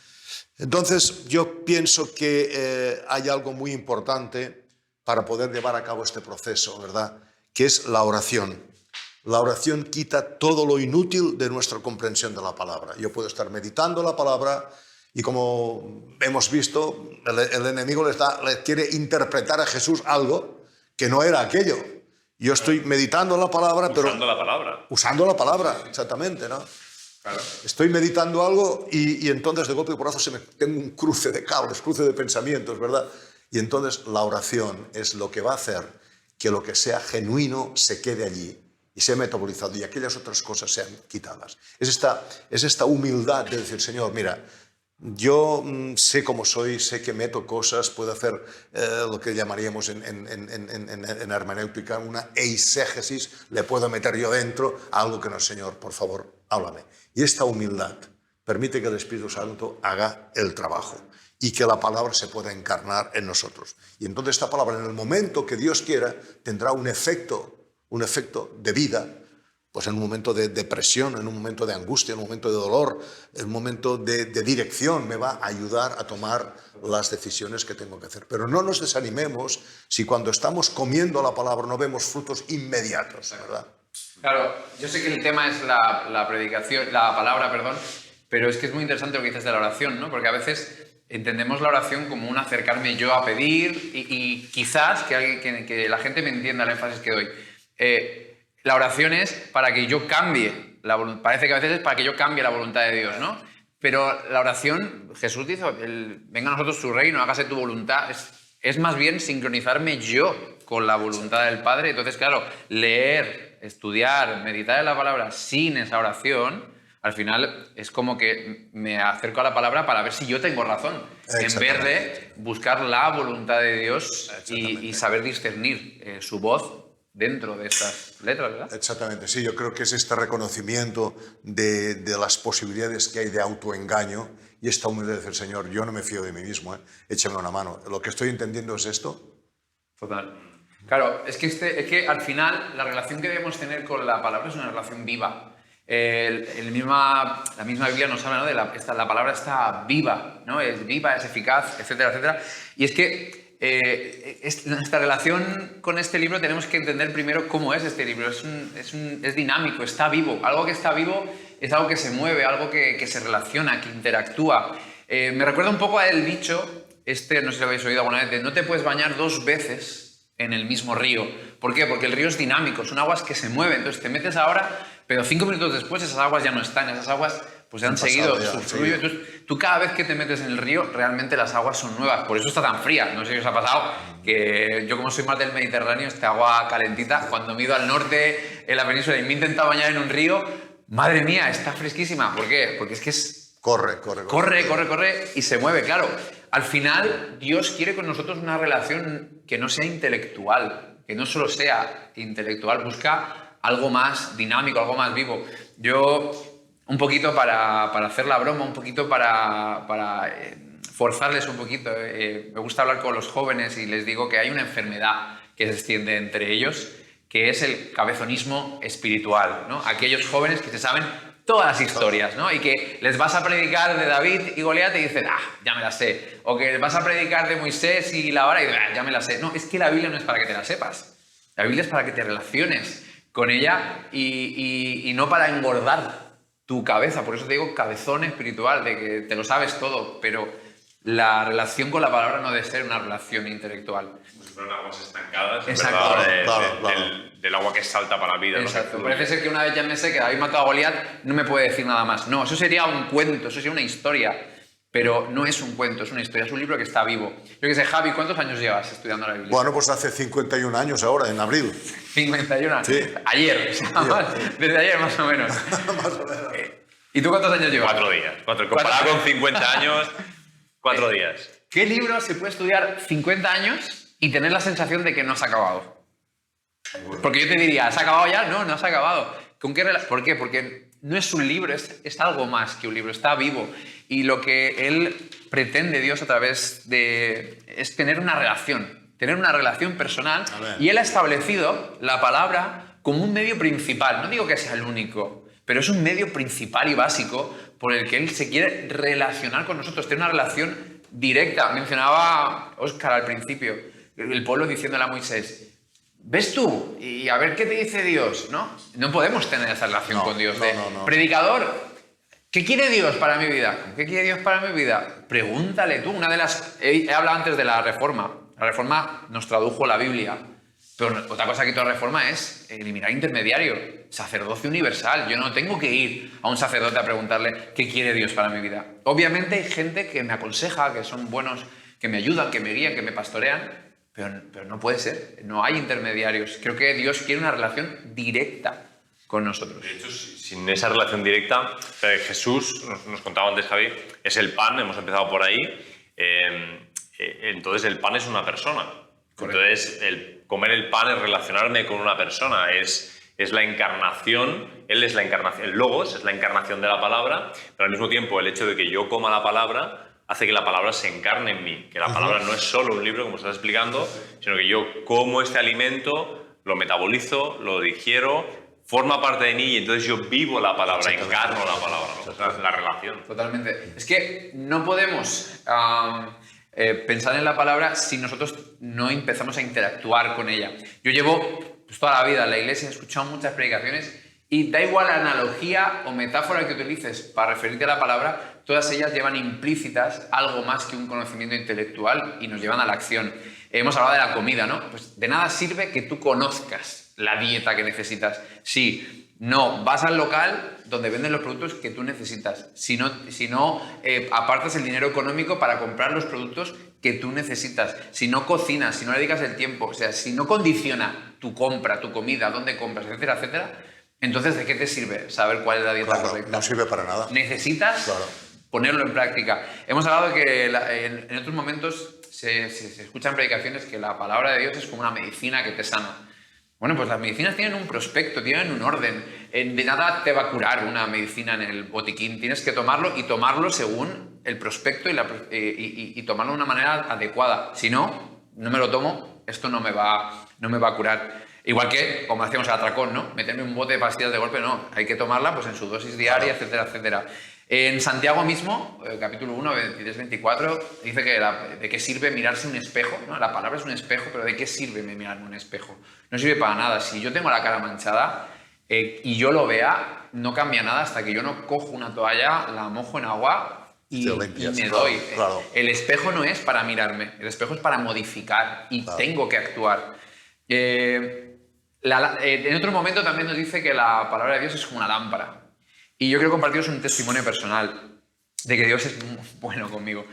Entonces, yo pienso que hay algo muy importante para poder llevar a cabo este proceso, ¿verdad? Que es la oración. La oración quita todo lo inútil de nuestra comprensión de la palabra. Yo puedo estar meditando la palabra y, como hemos visto, el enemigo le quiere interpretar a Jesús algo que no era aquello. Yo estoy meditando la palabra, pero... Usando la palabra. Usando la palabra, exactamente, ¿no? Claro. Estoy meditando algo y entonces de golpe y porrazo tengo un cruce de cables, cruce de pensamientos, ¿verdad? Y entonces la oración es lo que va a hacer que lo que sea genuino se quede allí y sea metabolizado y aquellas otras cosas sean quitadas. Es esta humildad de decir, Señor, mira, yo sé cómo soy, sé que meto cosas, puedo hacer lo que llamaríamos en hermenéutica una eisegesis, le puedo meter yo dentro algo que no, Señor, por favor, háblame. Y esta humildad permite que el Espíritu Santo haga el trabajo y que la palabra se pueda encarnar en nosotros. Y entonces esta palabra, en el momento que Dios quiera, tendrá un efecto de vida, pues en un momento de depresión, en un momento de angustia, en un momento de dolor, en un momento de dirección, me va a ayudar a tomar las decisiones que tengo que hacer. Pero no nos desanimemos si cuando estamos comiendo la palabra no vemos frutos inmediatos, ¿verdad? Claro, yo sé que el tema es la predicación, la palabra, perdón, pero es que es muy interesante lo que dices de la oración, ¿no? Porque a veces entendemos la oración como un acercarme yo a pedir y quizás que la gente me entienda el énfasis que doy. La oración es para que yo cambie la voluntad. Parece que a veces es para que yo cambie la voluntad de Dios, ¿no? Pero la oración, Jesús dice, venga a nosotros su reino, hágase tu voluntad. Es más bien sincronizarme yo con la voluntad del Padre. Entonces, claro, leer, estudiar, meditar en la palabra sin esa oración, al final es como que me acerco a la palabra para ver si yo tengo razón, en vez de buscar la voluntad de Dios y saber discernir su voz dentro de estas letras, ¿verdad? Exactamente, sí, yo creo que es este reconocimiento de las posibilidades que hay de autoengaño y esta humildad de decir, Señor, yo no me fío de mí mismo, échame una mano. Lo que estoy entendiendo es esto. Total. Claro, es que al final la relación que debemos tener con la palabra es una relación viva. La misma Biblia nos habla, ¿no? de la palabra está viva, ¿no? Es viva, es eficaz, etcétera, etcétera. Y es que nuestra relación con este libro tenemos que entender primero cómo es este libro. Es dinámico, está vivo. Algo que está vivo es algo que se mueve, algo que se relaciona, que interactúa. Me recuerda un poco al dicho, no sé si lo habéis oído alguna vez, de no te puedes bañar 2 veces en el mismo río. ¿Por qué? Porque el río es dinámico, son aguas que se mueven. Entonces te metes ahora, pero 5 minutos después esas aguas ya no están, esas aguas pues han seguido su fluyo. Entonces tú cada vez que te metes en el río, realmente las aguas son nuevas. Por eso está tan fría. No sé si os ha pasado que yo, como soy más del Mediterráneo, esta agua calentita, cuando me he ido al norte, en la península, y me he intentado bañar en un río, madre mía, está fresquísima. ¿Por qué? Porque es que Corre y se mueve, claro. Al final, Dios quiere con nosotros una relación que no sea intelectual, que no solo sea intelectual, busca algo más dinámico, algo más vivo. Yo, un poquito para hacer la broma, un poquito para forzarles un poquito, me gusta hablar con los jóvenes y les digo que hay una enfermedad que se extiende entre ellos, que es el cabezonismo espiritual, ¿no? Aquellos jóvenes que se saben todas las historias, ¿no? Y que les vas a predicar de David y Goliat y dicen, ya me la sé. O que les vas a predicar de Moisés y la vara y dicen, ya me la sé. No, es que la Biblia no es para que te la sepas. La Biblia es para que te relaciones con ella y no para engordar tu cabeza. Por eso te digo cabezón espiritual, de que te lo sabes todo, pero la relación con la palabra no debe ser una relación intelectual. Como si fueran aguas estancadas, exacto, ¿verdad? Del agua que salta para la vida. Exacto. ¿no? Parece ser que una vez ya me sé que David mató a Goliat, no me puede decir nada más. No, eso sería un cuento, eso sería una historia. Pero no es un cuento, es una historia, es un libro que está vivo. Yo qué sé, Javi, ¿cuántos años llevas estudiando la Biblia? Bueno, pues hace 51 años ahora, en abril. 51. Sí. Ayer, o sea, desde ayer más o menos. Más o menos. ¿Y tú cuántos años llevas? 4 días. Comparado con 50 años, 4 días. ¿Qué libro se puede estudiar 50 años y tener la sensación de que no se ha acabado? Porque yo te diría, ¿se ha acabado ya? No, no se ha acabado. ¿Por qué? Porque no es un libro, es algo más que un libro, está vivo. Y lo que él pretende, Dios, a través de... es tener una relación personal. Amén. Y él ha establecido la palabra como un medio principal. No digo que sea el único, pero es un medio principal y básico por el que él se quiere relacionar con nosotros, tener una relación directa. Mencionaba Óscar al principio, el pueblo diciéndole a Moisés, ¿ves tú? Y a ver qué te dice Dios, ¿no? No podemos tener esa relación con Dios. No. Predicador, ¿qué quiere Dios para mi vida? ¿Qué quiere Dios para mi vida? Pregúntale tú. He hablado antes de la Reforma. La Reforma nos tradujo la Biblia. Pero otra cosa que toda Reforma es eliminar intermediario. Sacerdocio universal. Yo no tengo que ir a un sacerdote a preguntarle qué quiere Dios para mi vida. Obviamente hay gente que me aconseja, que son buenos, que me ayudan, que me guían, que me pastorean. Pero no puede ser, no hay intermediarios. Creo que Dios quiere una relación directa con nosotros. De hecho, sin esa relación directa, Jesús, nos contaba antes Javi, es el pan, hemos empezado por ahí. Entonces el pan es una persona. Correcto. Entonces el comer el pan es relacionarme con una persona, es la encarnación, él es la encarnación, el logos es la encarnación de la palabra, pero al mismo tiempo el hecho de que yo coma la palabra hace que la palabra se encarne en mí, que la palabra no es solo un libro, como estás explicando, sino que yo como este alimento, lo metabolizo, lo digiero, forma parte de mí y entonces yo vivo la palabra, encarno la palabra, ¿no? O sea, la relación. Totalmente. Es que no podemos pensar en la palabra si nosotros no empezamos a interactuar con ella. Yo llevo toda la vida en la iglesia, he escuchado muchas predicaciones y da igual la analogía o metáfora que utilices para referirte a la palabra, todas ellas llevan implícitas algo más que un conocimiento intelectual y nos llevan a la acción. Hemos hablado de la comida, ¿no? Pues de nada sirve que tú conozcas la dieta que necesitas. Si no vas al local donde venden los productos que tú necesitas, si no apartas el dinero económico para comprar los productos que tú necesitas, si no cocinas, si no le dedicas el tiempo, o sea, si no condiciona tu compra, tu comida, dónde compras, etcétera, etcétera, entonces ¿de qué te sirve saber cuál es la dieta correcta? No sirve para nada. Necesitas ponerlo en práctica. Hemos hablado de que en otros momentos se escuchan predicaciones que la palabra de Dios es como una medicina que te sana. Bueno, pues las medicinas tienen un prospecto, tienen un orden. De nada te va a curar una medicina en el botiquín. Tienes que tomarlo y tomarlo según el prospecto y tomarlo de una manera adecuada. Si no, no me lo tomo, esto no me va a curar. Igual que, como hacíamos el atracón, ¿no? Meterme un bote de pastillas de golpe, no. Hay que tomarla pues, en su dosis diaria, etcétera, etcétera. En Santiago mismo, capítulo 1, 23-24, dice que de qué sirve mirarse un espejo, ¿no? La palabra es un espejo, pero ¿de qué sirve mirarme un espejo? No sirve para nada. Si yo tengo la cara manchada y yo lo vea, no cambia nada hasta que yo no cojo una toalla, la mojo en agua y me doy. Claro. El espejo no es para mirarme, el espejo es para modificar y tengo que actuar. En otro momento también nos dice que la palabra de Dios es como una lámpara. Y yo quiero compartiros un testimonio personal de que Dios es muy bueno conmigo.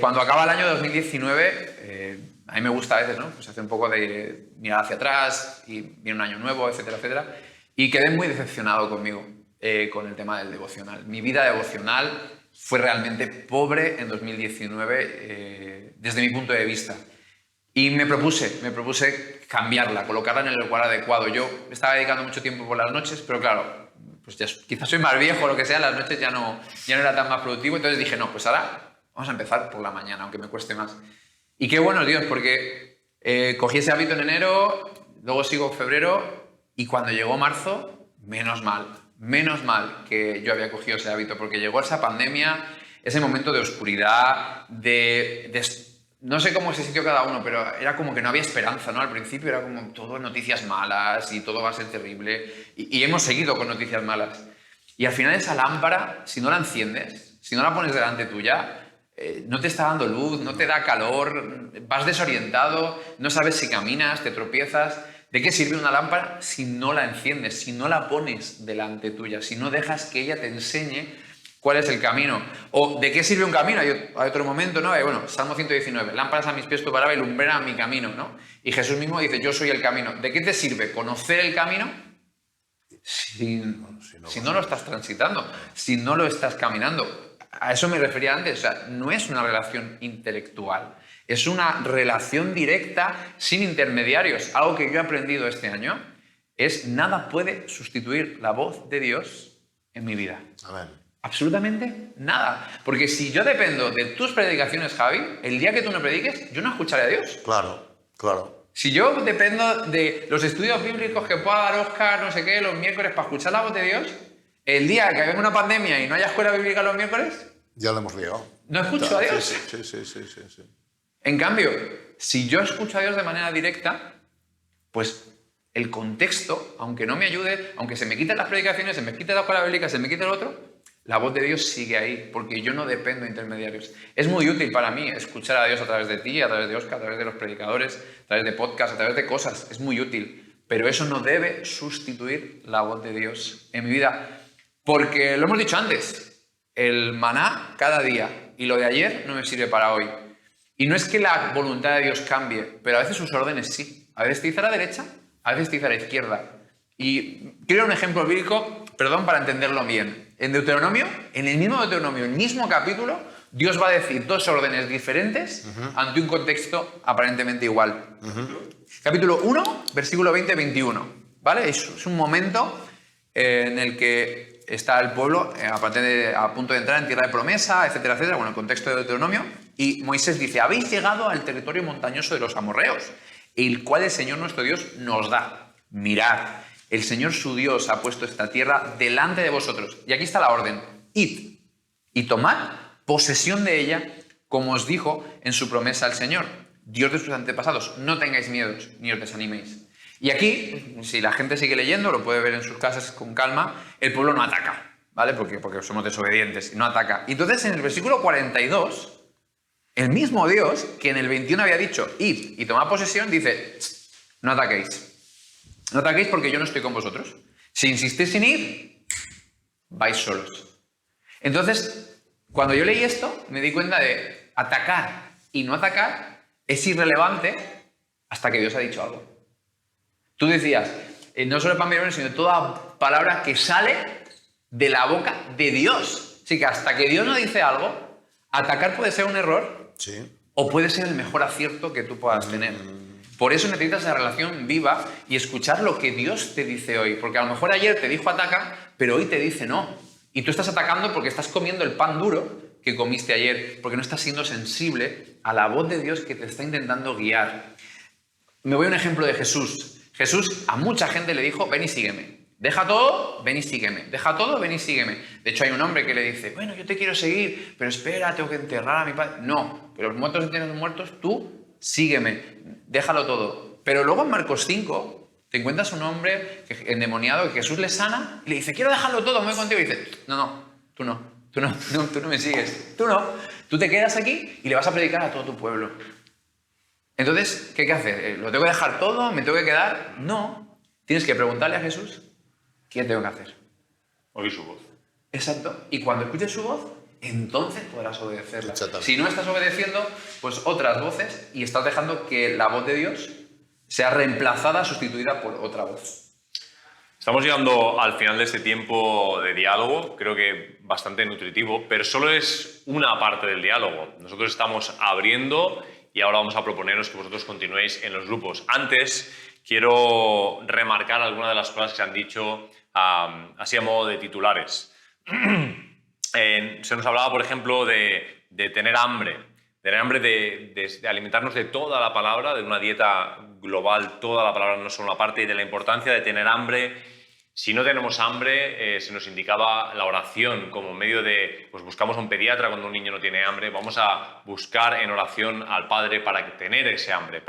Cuando acaba el año 2019, a mí me gusta a veces, ¿no? Pues hacer un poco de mirar hacia atrás y viene un año nuevo, etcétera, etcétera. Y quedé muy decepcionado conmigo con el tema del devocional. Mi vida devocional fue realmente pobre en 2019 desde mi punto de vista. Y me propuse cambiarla, colocarla en el lugar adecuado. Yo estaba dedicando mucho tiempo por las noches, pero claro, pues ya, quizás soy más viejo o lo que sea, las noches ya no era tan más productivo. Entonces dije, no, pues ahora vamos a empezar por la mañana, aunque me cueste más. Y qué bueno, Dios, porque cogí ese hábito en enero, luego sigo en febrero, y cuando llegó marzo, menos mal que yo había cogido ese hábito, porque llegó esa pandemia, ese momento de oscuridad, no sé cómo se sintió cada uno, pero era como que no había esperanza, ¿no? Al principio era como todo noticias malas y todo va a ser terrible. Y hemos seguido con noticias malas. Y al final esa lámpara, si no la enciendes, si no la pones delante tuya, no te está dando luz, no te da calor, vas desorientado, no sabes si caminas, te tropiezas. ¿De qué sirve una lámpara si no la enciendes, si no la pones delante tuya, si no dejas que ella te enseñe cuál es el camino? ¿O de qué sirve un camino? Hay otro momento, ¿no? Bueno, Salmo 119, lámparas a mis pies tu palabra y lumbrera mi camino, ¿no? Y Jesús mismo dice, yo soy el camino. ¿De qué te sirve conocer el camino si no lo estás transitando, si no lo estás caminando. A eso me refería antes. O sea, no es una relación intelectual, es una relación directa sin intermediarios. Algo que yo he aprendido este año es nada puede sustituir la voz de Dios en mi vida. Amén. Absolutamente nada. Porque si yo dependo de tus predicaciones, Javi, el día que tú no prediques, yo no escucharé a Dios. Claro, claro. Si yo dependo de los estudios bíblicos que pueda dar Oscar, no sé qué, los miércoles para escuchar la voz de Dios, el día que venga una pandemia y no haya escuela bíblica los miércoles, Ya lo hemos liado. no escucho a Dios. Sí. En cambio, si yo escucho a Dios de manera directa, pues el contexto, aunque no me ayude, aunque se me quiten las predicaciones, se me quite la escuela bíblica, se me quite el otro, la voz de Dios sigue ahí, porque yo no dependo de intermediarios. Es muy útil para mí escuchar a Dios a través de ti, a través de Oscar, a través de los predicadores, a través de podcasts, a través de cosas. Es muy útil, pero eso no debe sustituir la voz de Dios en mi vida. Porque lo hemos dicho antes, el maná cada día y lo de ayer no me sirve para hoy. Y no es que la voluntad de Dios cambie, pero a veces sus órdenes sí. A veces te dice a la derecha, a veces te dice a la izquierda. Y quiero un ejemplo bíblico, perdón, para entenderlo bien. En Deuteronomio, en el mismo Deuteronomio, en el mismo capítulo, Dios va a decir dos órdenes diferentes ante un contexto aparentemente igual. Capítulo 1, versículo 20-21. ¿Vale? Es un momento en el que está el pueblo a punto de entrar en tierra de promesa, etcétera, etcétera. Bueno, el contexto de Deuteronomio. Y Moisés dice, habéis llegado al territorio montañoso de los amorreos, el cual el Señor nuestro Dios nos da. Mirad, el Señor su Dios ha puesto esta tierra delante de vosotros. Y aquí está la orden. Id y tomad posesión de ella, como os dijo en su promesa al Señor, Dios de sus antepasados. No tengáis miedos ni os desaniméis. Y aquí, si la gente sigue leyendo, lo puede ver en sus casas con calma, el pueblo no ataca, ¿vale? Porque somos desobedientes, no ataca. Y entonces en el versículo 42, el mismo Dios que en el 21 había dicho, id y tomad posesión, dice, no ataquéis. No ataquéis porque yo no estoy con vosotros. Si insistís en ir, vais solos. Entonces, cuando yo leí esto, me di cuenta de atacar y no atacar es irrelevante hasta que Dios ha dicho algo. Tú decías, no solo el pan vivo, sino toda palabra que sale de la boca de Dios. Así que hasta que Dios no dice algo, atacar puede ser un error o puede ser el mejor acierto que tú puedas tener. Por eso necesitas esa relación viva y escuchar lo que Dios te dice hoy. Porque a lo mejor ayer te dijo ataca, pero hoy te dice no. Y tú estás atacando porque estás comiendo el pan duro que comiste ayer, porque no estás siendo sensible a la voz de Dios que te está intentando guiar. Me voy a un ejemplo de Jesús. Jesús a mucha gente le dijo, ven y sígueme. Deja todo, ven y sígueme. Deja todo, ven y sígueme. De hecho hay un hombre que le dice, bueno, yo te quiero seguir, pero espera, tengo que enterrar a mi padre. No, pero los muertos entienden los muertos, tú sígueme, déjalo todo. Pero luego en Marcos 5 te encuentras un hombre endemoniado que Jesús le sana y le dice, quiero dejarlo todo, me voy contigo. Y dice, no, tú no me sigues, tú no. Tú te quedas aquí y le vas a predicar a todo tu pueblo. Entonces, ¿qué hay que hacer? ¿Lo tengo que dejar todo? ¿Me tengo que quedar? No. Tienes que preguntarle a Jesús, ¿qué tengo que hacer? Oír su voz. Exacto. Y cuando escuches su voz, entonces podrás obedecerla. Si no estás obedeciendo, pues otras voces y estás dejando que la voz de Dios sea reemplazada, sustituida por otra voz. Estamos llegando al final de este tiempo de diálogo, creo que bastante nutritivo, pero solo es una parte del diálogo. Nosotros estamos abriendo y ahora vamos a proponeros que vosotros continuéis en los grupos. Antes, quiero remarcar algunas de las cosas que se han dicho así a modo de titulares. Se nos hablaba, por ejemplo, de tener hambre de alimentarnos de toda la palabra, de una dieta global, toda la palabra, no solo una parte, y de la importancia de tener hambre. Si no tenemos hambre, se nos indicaba la oración como medio de, pues buscamos a un pediatra cuando un niño no tiene hambre, vamos a buscar en oración al Padre para tener ese hambre,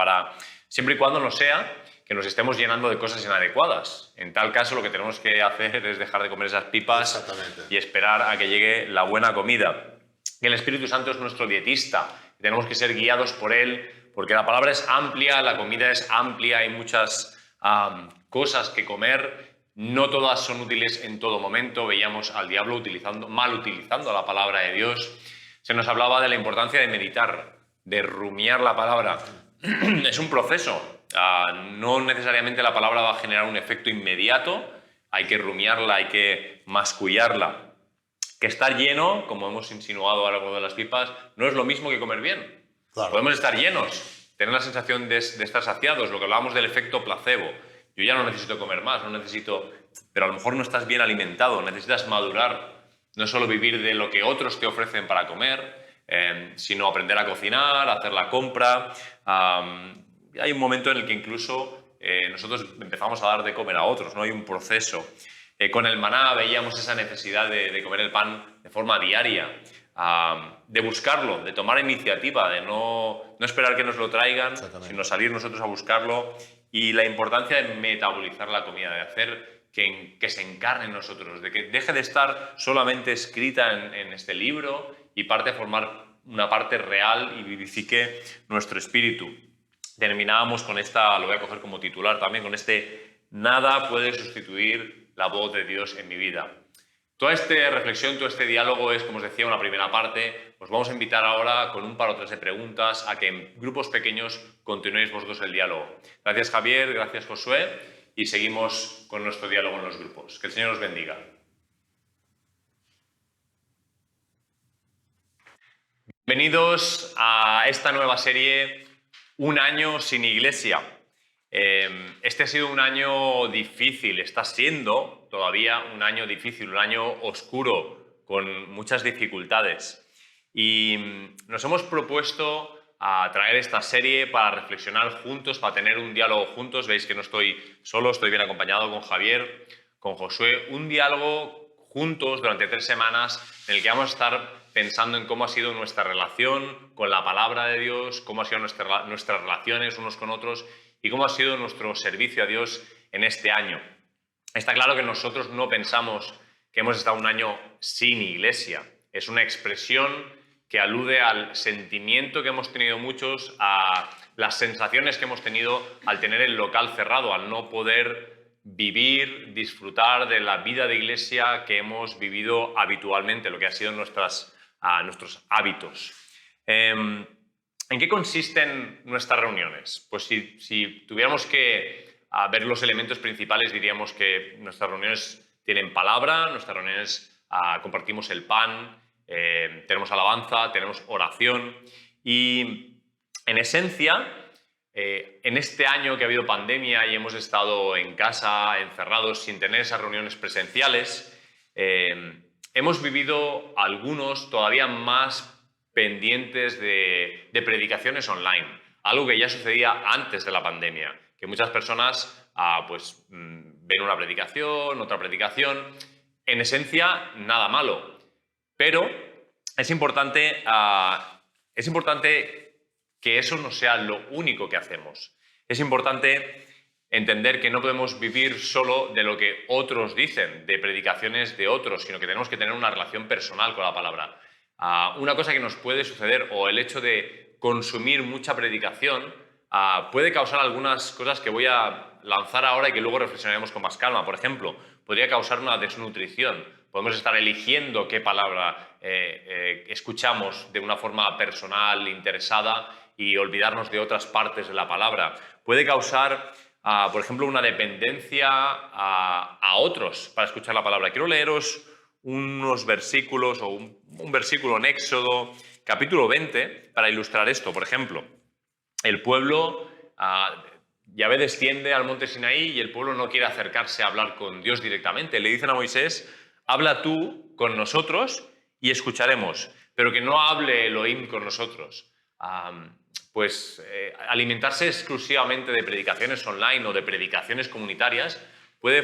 siempre y cuando no sea que nos estemos llenando de cosas inadecuadas. En tal caso, lo que tenemos que hacer es dejar de comer esas pipas y esperar a que llegue la buena comida. Y el Espíritu Santo es nuestro dietista. Tenemos que ser guiados por Él, porque la palabra es amplia, la comida es amplia, hay muchas cosas que comer. No todas son útiles en todo momento. Veíamos al diablo mal utilizando la palabra de Dios. Se nos hablaba de la importancia de meditar, de rumiar la palabra. Es un proceso. No necesariamente la palabra va a generar un efecto inmediato, hay que rumiarla, hay que mascullarla. Que estar lleno, como hemos insinuado a lo largo de las pipas, no es lo mismo que comer bien. Claro. Podemos estar llenos, tener la sensación de estar saciados, lo que hablábamos del efecto placebo. Yo ya no necesito comer más, no necesito... Pero a lo mejor no estás bien alimentado, necesitas madurar. No solo vivir de lo que otros te ofrecen para comer, sino aprender a cocinar, hacer la compra. Hay un momento en el que incluso nosotros empezamos a dar de comer a otros, ¿no? Hay un proceso. Con el maná veíamos esa necesidad de comer el pan de forma diaria, de buscarlo, de tomar iniciativa, de no esperar que nos lo traigan, sino salir nosotros a buscarlo, y la importancia de metabolizar la comida, de hacer que se encarne en nosotros, de que deje de estar solamente escrita en este libro y parte a formar una parte real y vivifique nuestro espíritu. Terminábamos con esta, lo voy a coger como titular también, con este: nada puede sustituir la voz de Dios en mi vida. Toda esta reflexión, todo este diálogo es, como os decía, una primera parte. Os vamos a invitar ahora con un par o tres de preguntas a que en grupos pequeños continuéis vosotros el diálogo. Gracias, Javier, gracias, Josué, y seguimos con nuestro diálogo en los grupos. Que el Señor os bendiga. Bienvenidos a esta nueva serie, Un año sin iglesia. Este ha sido un año difícil, está siendo todavía un año difícil, un año oscuro, con muchas dificultades. Y nos hemos propuesto a traer esta serie para reflexionar juntos, para tener un diálogo juntos. Veis que no estoy solo, estoy bien acompañado con Javier, con Josué. Un diálogo juntos durante 3 semanas en el que vamos a estar pensando en cómo ha sido nuestra relación con la palabra de Dios, cómo han sido nuestras relaciones unos con otros y cómo ha sido nuestro servicio a Dios en este año. Está claro que nosotros no pensamos que hemos estado un año sin iglesia. Es una expresión que alude al sentimiento que hemos tenido muchos, a las sensaciones que hemos tenido al tener el local cerrado, al no poder vivir, disfrutar de la vida de iglesia que hemos vivido habitualmente, lo que ha sido nuestros hábitos. ¿En qué consisten nuestras reuniones? Pues si tuviéramos que ver los elementos principales, diríamos que nuestras reuniones tienen palabra, nuestras reuniones compartimos el pan, tenemos alabanza, tenemos oración, y en esencia, en este año que ha habido pandemia y hemos estado en casa, encerrados, sin tener esas reuniones presenciales, hemos vivido algunos todavía más pendientes de predicaciones online, algo que ya sucedía antes de la pandemia, que muchas personas ven una predicación, otra predicación. En esencia, nada malo, pero es importante que eso no sea lo único que hacemos. Es importante entender que no podemos vivir solo de lo que otros dicen, de predicaciones de otros, sino que tenemos que tener una relación personal con la palabra. Una cosa que nos puede suceder, o el hecho de consumir mucha predicación, puede causar algunas cosas que voy a lanzar ahora y que luego reflexionaremos con más calma. Por ejemplo, podría causar una desnutrición. Podemos estar eligiendo qué palabra escuchamos de una forma personal, interesada, y olvidarnos de otras partes de la palabra. Puede causar, por ejemplo, una dependencia a otros para escuchar la palabra. Quiero leeros unos versículos, o un versículo en Éxodo, capítulo 20, para ilustrar esto. Por ejemplo, el pueblo, Yahvé desciende al monte Sinaí y el pueblo no quiere acercarse a hablar con Dios directamente. Le dicen a Moisés: habla tú con nosotros y escucharemos, pero que no hable Elohim con nosotros. Alimentarse exclusivamente de predicaciones online o de predicaciones comunitarias puede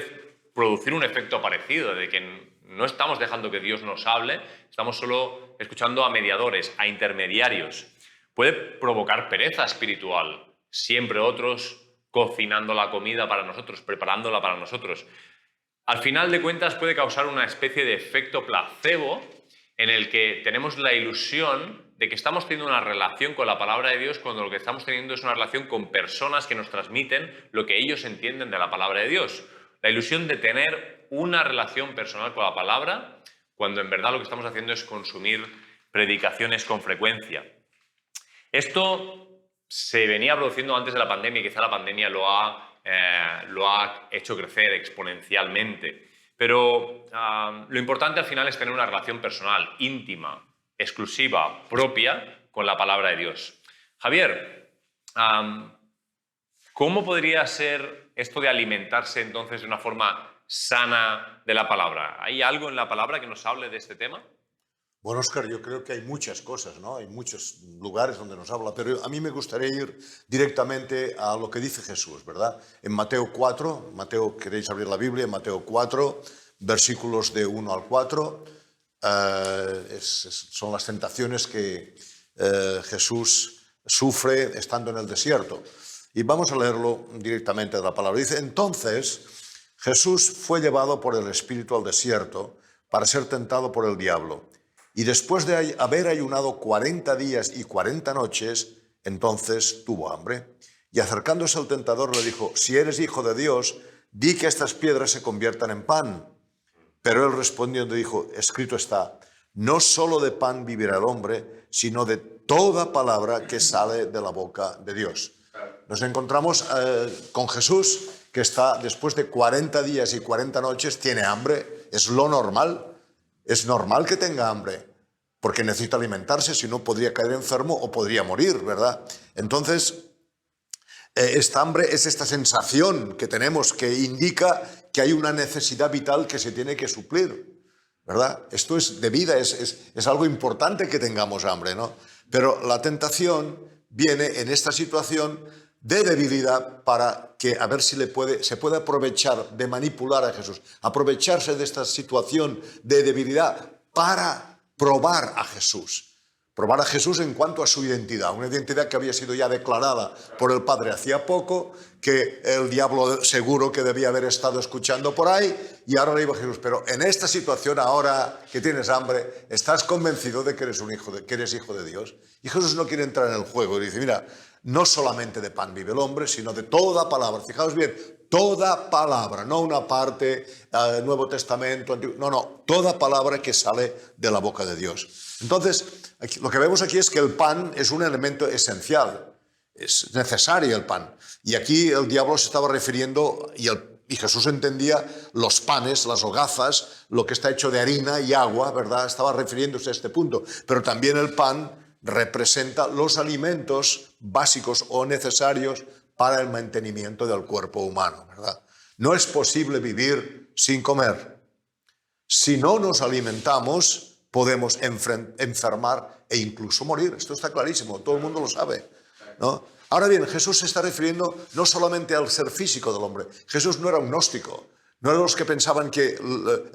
producir un efecto parecido, de que no estamos dejando que Dios nos hable, estamos solo escuchando a mediadores, a intermediarios. Puede provocar pereza espiritual, siempre otros cocinando la comida para nosotros, preparándola para nosotros. Al final de cuentas puede causar una especie de efecto placebo en el que tenemos la ilusión de que estamos teniendo una relación con la palabra de Dios, cuando lo que estamos teniendo es una relación con personas que nos transmiten lo que ellos entienden de la palabra de Dios. La ilusión de tener una relación personal con la palabra, cuando en verdad lo que estamos haciendo es consumir predicaciones con frecuencia. Esto se venía produciendo antes de la pandemia y quizá la pandemia lo ha lo ha hecho crecer exponencialmente. Pero lo importante al final es tener una relación personal, íntima, exclusiva, propia con la palabra de Dios. Javier, ¿cómo podría ser esto de alimentarse entonces de una forma sana de la palabra? ¿Hay algo en la palabra que nos hable de este tema? Bueno, Óscar, yo creo que hay muchas cosas, ¿no? Hay muchos lugares donde nos habla, pero a mí me gustaría ir directamente a lo que dice Jesús, ¿verdad? En Mateo 4, queréis abrir la Biblia, en Mateo 4, versículos de 1 al 4, son las tentaciones que Jesús sufre estando en el desierto. Y vamos a leerlo directamente de la palabra. Dice, entonces Jesús fue llevado por el Espíritu al desierto para ser tentado por el diablo. Y después de haber ayunado 40 días y 40 noches, entonces tuvo hambre. Y acercándose al tentador le dijo, si eres hijo de Dios, di que estas piedras se conviertan en pan. Pero él respondiendo dijo, escrito está, no solo de pan vivirá el hombre, sino de toda palabra que sale de la boca de Dios. Nos encontramos con Jesús, que está después de 40 días y 40 noches, tiene hambre, es lo normal. Es normal que tenga hambre, porque necesita alimentarse, si no podría caer enfermo o podría morir, ¿verdad? Entonces, esta hambre es esta sensación que tenemos que indica que hay una necesidad vital que se tiene que suplir, ¿verdad? Esto es de vida, es algo importante que tengamos hambre, ¿no? Pero la tentación viene en esta situación de debilidad para que a ver si se puede aprovechar de manipular a Jesús, aprovecharse de esta situación de debilidad para probar a Jesús. Probar a Jesús en cuanto a su identidad, una identidad que había sido ya declarada por el Padre hacía poco, que el diablo seguro que debía haber estado escuchando por ahí, y ahora le digo a Jesús, pero en esta situación ahora que tienes hambre, ¿estás convencido de que eres hijo de Dios? Y Jesús no quiere entrar en el juego y dice, mira, no solamente de pan vive el hombre, sino de toda palabra. Fijaos bien, toda palabra, no una parte, Nuevo Testamento, Antiguo, no, toda palabra que sale de la boca de Dios. Entonces, lo que vemos aquí es que el pan es un elemento esencial, es necesario el pan. Y aquí el diablo se estaba refiriendo, y Jesús entendía los panes, las hogazas, lo que está hecho de harina y agua, ¿verdad? Estaba refiriéndose a este punto. Pero también el pan representa los alimentos básicos o necesarios para el mantenimiento del cuerpo humano, ¿verdad? No es posible vivir sin comer. Si no nos alimentamos, podemos enfermar e incluso morir. Esto está clarísimo, todo el mundo lo sabe, ¿no? Ahora bien, Jesús se está refiriendo no solamente al ser físico del hombre. Jesús no era un gnóstico, no era los que pensaban que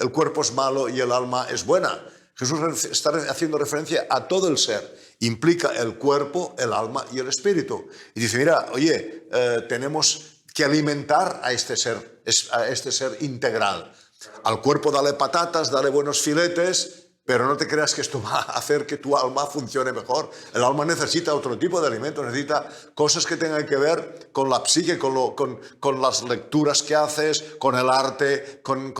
el cuerpo es malo y el alma es buena. Jesús está haciendo referencia a todo el ser. Implica el cuerpo, el alma y el espíritu. Y dice, mira, oye, tenemos que alimentar a este ser integral. Al cuerpo dale patatas, dale buenos filetes, pero no te creas que esto va a hacer que tu alma funcione mejor. El alma necesita otro tipo de alimento, necesita cosas que tengan que ver con la psique, con las lecturas que haces, con el arte, con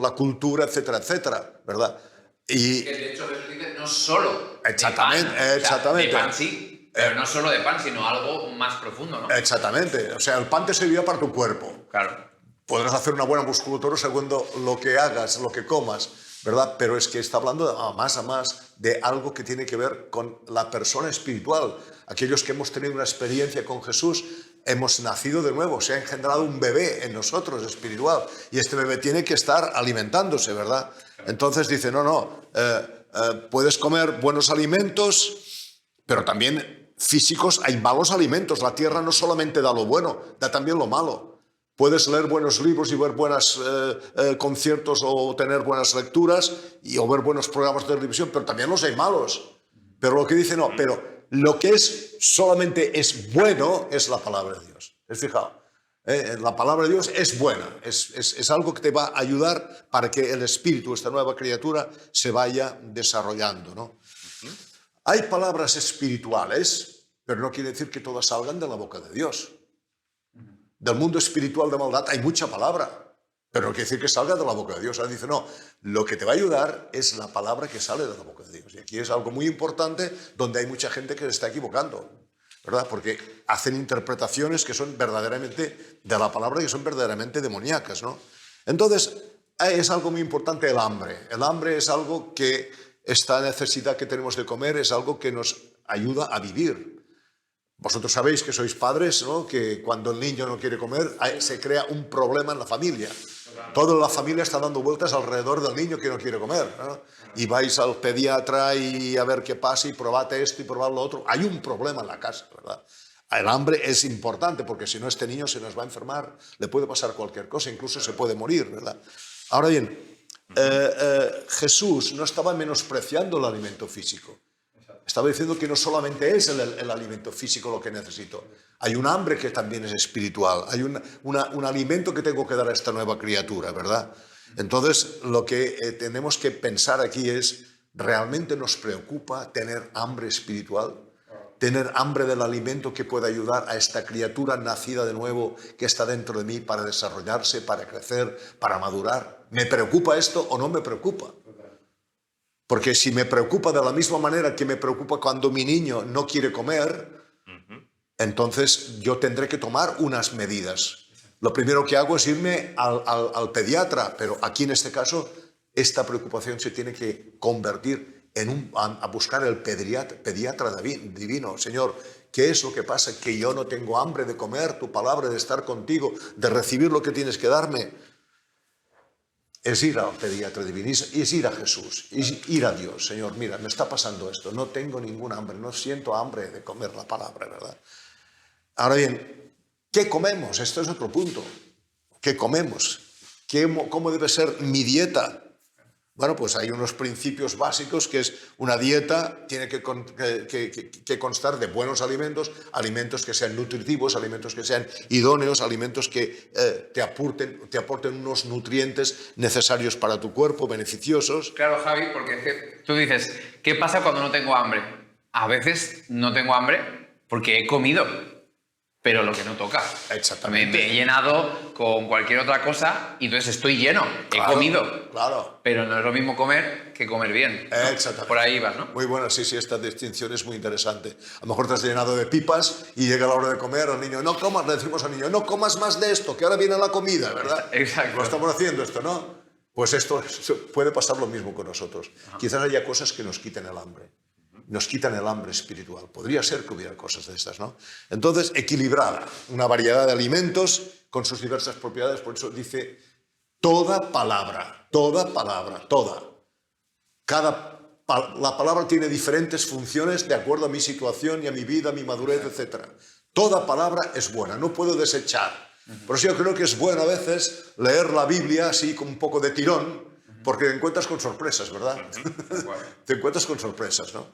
la cultura, etcétera, etcétera, ¿verdad? Y que de hecho Jesús dice no solo exactamente, de pan, exactamente. De pan sí, pero no solo de pan, sino algo más profundo, ¿no? Exactamente. O sea, el pan te servirá para tu cuerpo. Claro. Podrás hacer una buena musculatura según lo que hagas, lo que comas, ¿verdad? Pero es que está hablando a más de algo que tiene que ver con la persona espiritual. Aquellos que hemos tenido una experiencia con Jesús, hemos nacido de nuevo, se ha engendrado un bebé en nosotros espiritual y este bebé tiene que estar alimentándose, ¿verdad? Entonces dice, puedes comer buenos alimentos, pero también físicos, hay malos alimentos. La tierra no solamente da lo bueno, da también lo malo. Puedes leer buenos libros y ver buenos conciertos o tener buenas lecturas o ver buenos programas de televisión, pero también los hay malos. Pero lo que dice no, pero lo que solamente es bueno es la palabra de Dios. ¿Has fijado? La palabra de Dios es buena, es algo que te va a ayudar para que el espíritu, esta nueva criatura, se vaya desarrollando, ¿no? Hay palabras espirituales, pero no quiere decir que todas salgan de la boca de Dios. Del mundo espiritual de maldad hay mucha palabra, pero no quiere decir que salga de la boca de Dios. Ahora dice, no, lo que te va a ayudar es la palabra que sale de la boca de Dios. Y aquí es algo muy importante donde hay mucha gente que se está equivocando. ¿verdad? Porque hacen interpretaciones que son verdaderamente de la palabra, que son verdaderamente demoníacas, ¿no? Entonces, es algo muy importante el hambre. El hambre es algo que esta necesidad que tenemos de comer es algo que nos ayuda a vivir. Vosotros sabéis que sois padres, ¿no? Que cuando el niño no quiere comer se crea un problema en la familia. Toda la familia está dando vueltas alrededor del niño que no quiere comer, ¿no? Y vais al pediatra y a ver qué pasa y probate esto y probad lo otro. Hay un problema en la casa, ¿verdad? El hambre es importante porque si no este niño se nos va a enfermar, le puede pasar cualquier cosa, incluso se puede morir, ¿verdad? Ahora bien, Jesús no estaba menospreciando el alimento físico. Estaba diciendo que no solamente es el alimento físico lo que necesito. Hay un hambre que también es espiritual. Hay un alimento que tengo que dar a esta nueva criatura, ¿verdad? Entonces, lo que tenemos que pensar aquí es, ¿realmente nos preocupa tener hambre espiritual? Tener hambre del alimento que pueda ayudar a esta criatura nacida de nuevo que está dentro de mí para desarrollarse, para crecer, para madurar. ¿Me preocupa esto o no me preocupa? Porque si me preocupa de la misma manera que me preocupa cuando mi niño no quiere comer, entonces yo tendré que tomar unas medidas. Lo primero que hago es irme al pediatra, pero aquí en este caso esta preocupación se tiene que convertir a buscar el pediatra divino. Señor, ¿qué es lo que pasa? Que yo no tengo hambre de comer tu palabra, de estar contigo, de recibir lo que tienes que darme. Es ir al pediatra divino, es ir a Jesús, es ir a Dios. Señor, mira, me está pasando esto, no tengo ningún hambre, no siento hambre de comer la palabra, ¿verdad? Ahora bien, ¿qué comemos? Esto es otro punto. ¿Qué comemos? ¿Cómo debe ser mi dieta? Bueno, pues hay unos principios básicos que es una dieta tiene que constar de buenos alimentos, alimentos que sean nutritivos, alimentos que sean idóneos, alimentos que te aporten unos nutrientes necesarios para tu cuerpo, beneficiosos. Claro, Javi, porque tú dices, ¿qué pasa cuando no tengo hambre? A veces no tengo hambre porque he comido, pero lo que no toca. Exactamente. Me he llenado con cualquier otra cosa y entonces estoy lleno, he comido. Claro. Pero no es lo mismo comer que comer bien, ¿no? Exactamente. Por ahí vas, ¿no? Muy buena, sí, esta distinción es muy interesante. A lo mejor te has llenado de pipas y llega la hora de comer, al niño, no comas, le decimos al niño, no comas más de esto, que ahora viene la comida, ¿verdad? Exacto. Lo estamos haciendo esto, ¿no? Pues esto puede pasar lo mismo con nosotros. Quizás haya cosas que nos quiten el hambre. Nos quitan el hambre espiritual. Podría ser que hubiera cosas de estas, ¿no? Entonces, equilibrada, una variedad de alimentos con sus diversas propiedades. Por eso dice, toda palabra. La palabra tiene diferentes funciones de acuerdo a mi situación y a mi vida, a mi madurez, etc. Toda palabra es buena, no puedo desechar. Por eso yo creo que es bueno a veces leer la Biblia así con un poco de tirón, porque te encuentras con sorpresas, ¿verdad? Te encuentras con sorpresas, ¿no?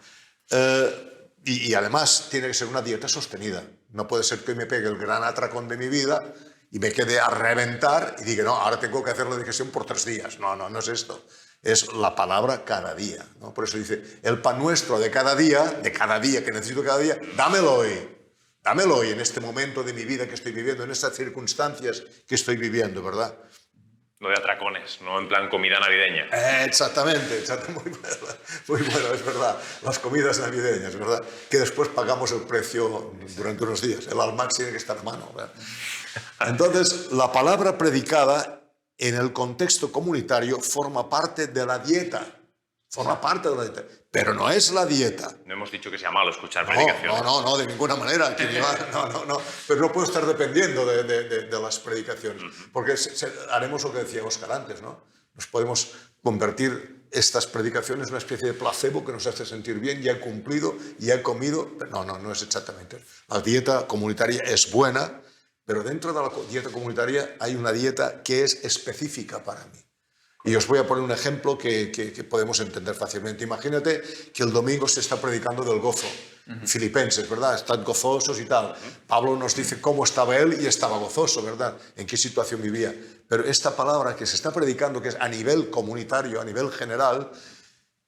Y además tiene que ser una dieta sostenida. No puede ser que me pegue el gran atracón de mi vida y me quede a reventar y diga, no, ahora tengo que hacer la digestión por 3 días. No es esto. Es la palabra cada día, ¿no? Por eso dice, el pan nuestro de cada día que necesito cada día, dámelo hoy. Dámelo hoy en este momento de mi vida que estoy viviendo, en estas circunstancias que estoy viviendo, ¿verdad? No de atracones, no en plan comida navideña. Exactamente, muy bueno, es verdad. Las comidas navideñas, ¿verdad? Que después pagamos el precio durante unos días. El almanaque tiene que estar a mano, ¿verdad? Entonces, la palabra predicada en el contexto comunitario forma parte de la dieta. Forma parte de la dieta. Pero no es la dieta. No hemos dicho que sea malo escuchar predicaciones. No, de ninguna manera. No. Pero no puedo estar dependiendo de las predicaciones. Porque haremos lo que decía Óscar antes, ¿no? Nos podemos convertir estas predicaciones en una especie de placebo que nos hace sentir bien, ya he cumplido, ya he comido. No es exactamente. La dieta comunitaria es buena, pero dentro de la dieta comunitaria hay una dieta que es específica para mí. Y os voy a poner un ejemplo que podemos entender fácilmente. Imagínate que el domingo se está predicando del gozo. Filipenses, ¿verdad? Están gozosos y tal. Pablo nos dice cómo estaba él y estaba gozoso, ¿verdad? En qué situación vivía. Pero esta palabra que se está predicando, que es a nivel comunitario, a nivel general,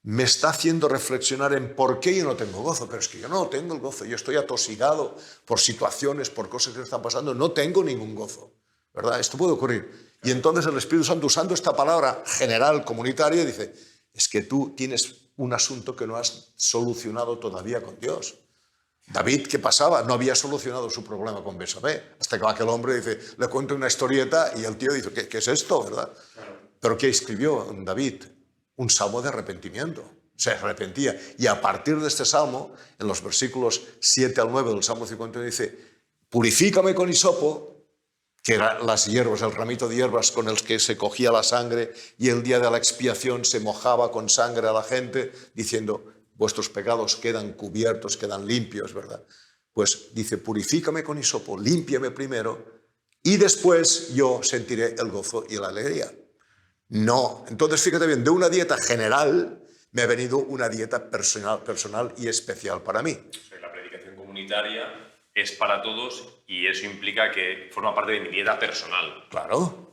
me está haciendo reflexionar en por qué yo no tengo gozo. Pero es que yo no tengo el gozo. Yo estoy atosigado por situaciones, por cosas que me están pasando. No tengo ningún gozo, ¿verdad? Esto puede ocurrir. Y entonces el Espíritu Santo, usando esta palabra general, comunitaria, dice, es que tú tienes un asunto que no has solucionado todavía con Dios. David, ¿qué pasaba? No había solucionado su problema con Betsabé. Hasta que aquel hombre dice, le cuento una historieta y el tío dice, ¿qué es esto, verdad? Claro. Pero ¿qué escribió David? Un salmo de arrepentimiento. Se arrepentía. Y a partir de este salmo, en los versículos 7 al 9 del Salmo 51, dice, purifícame con hisopo, que eran las hierbas, el ramito de hierbas con el que se cogía la sangre, y el día de la expiación se mojaba con sangre a la gente, diciendo, vuestros pecados quedan cubiertos, quedan limpios, ¿verdad? Pues dice, purifícame con hisopo, límpiame primero, y después yo sentiré el gozo y la alegría. No, entonces fíjate bien, de una dieta general me ha venido una dieta personal y especial para mí. La predicación comunitaria es para todos y eso implica que forma parte de mi dieta personal. Claro,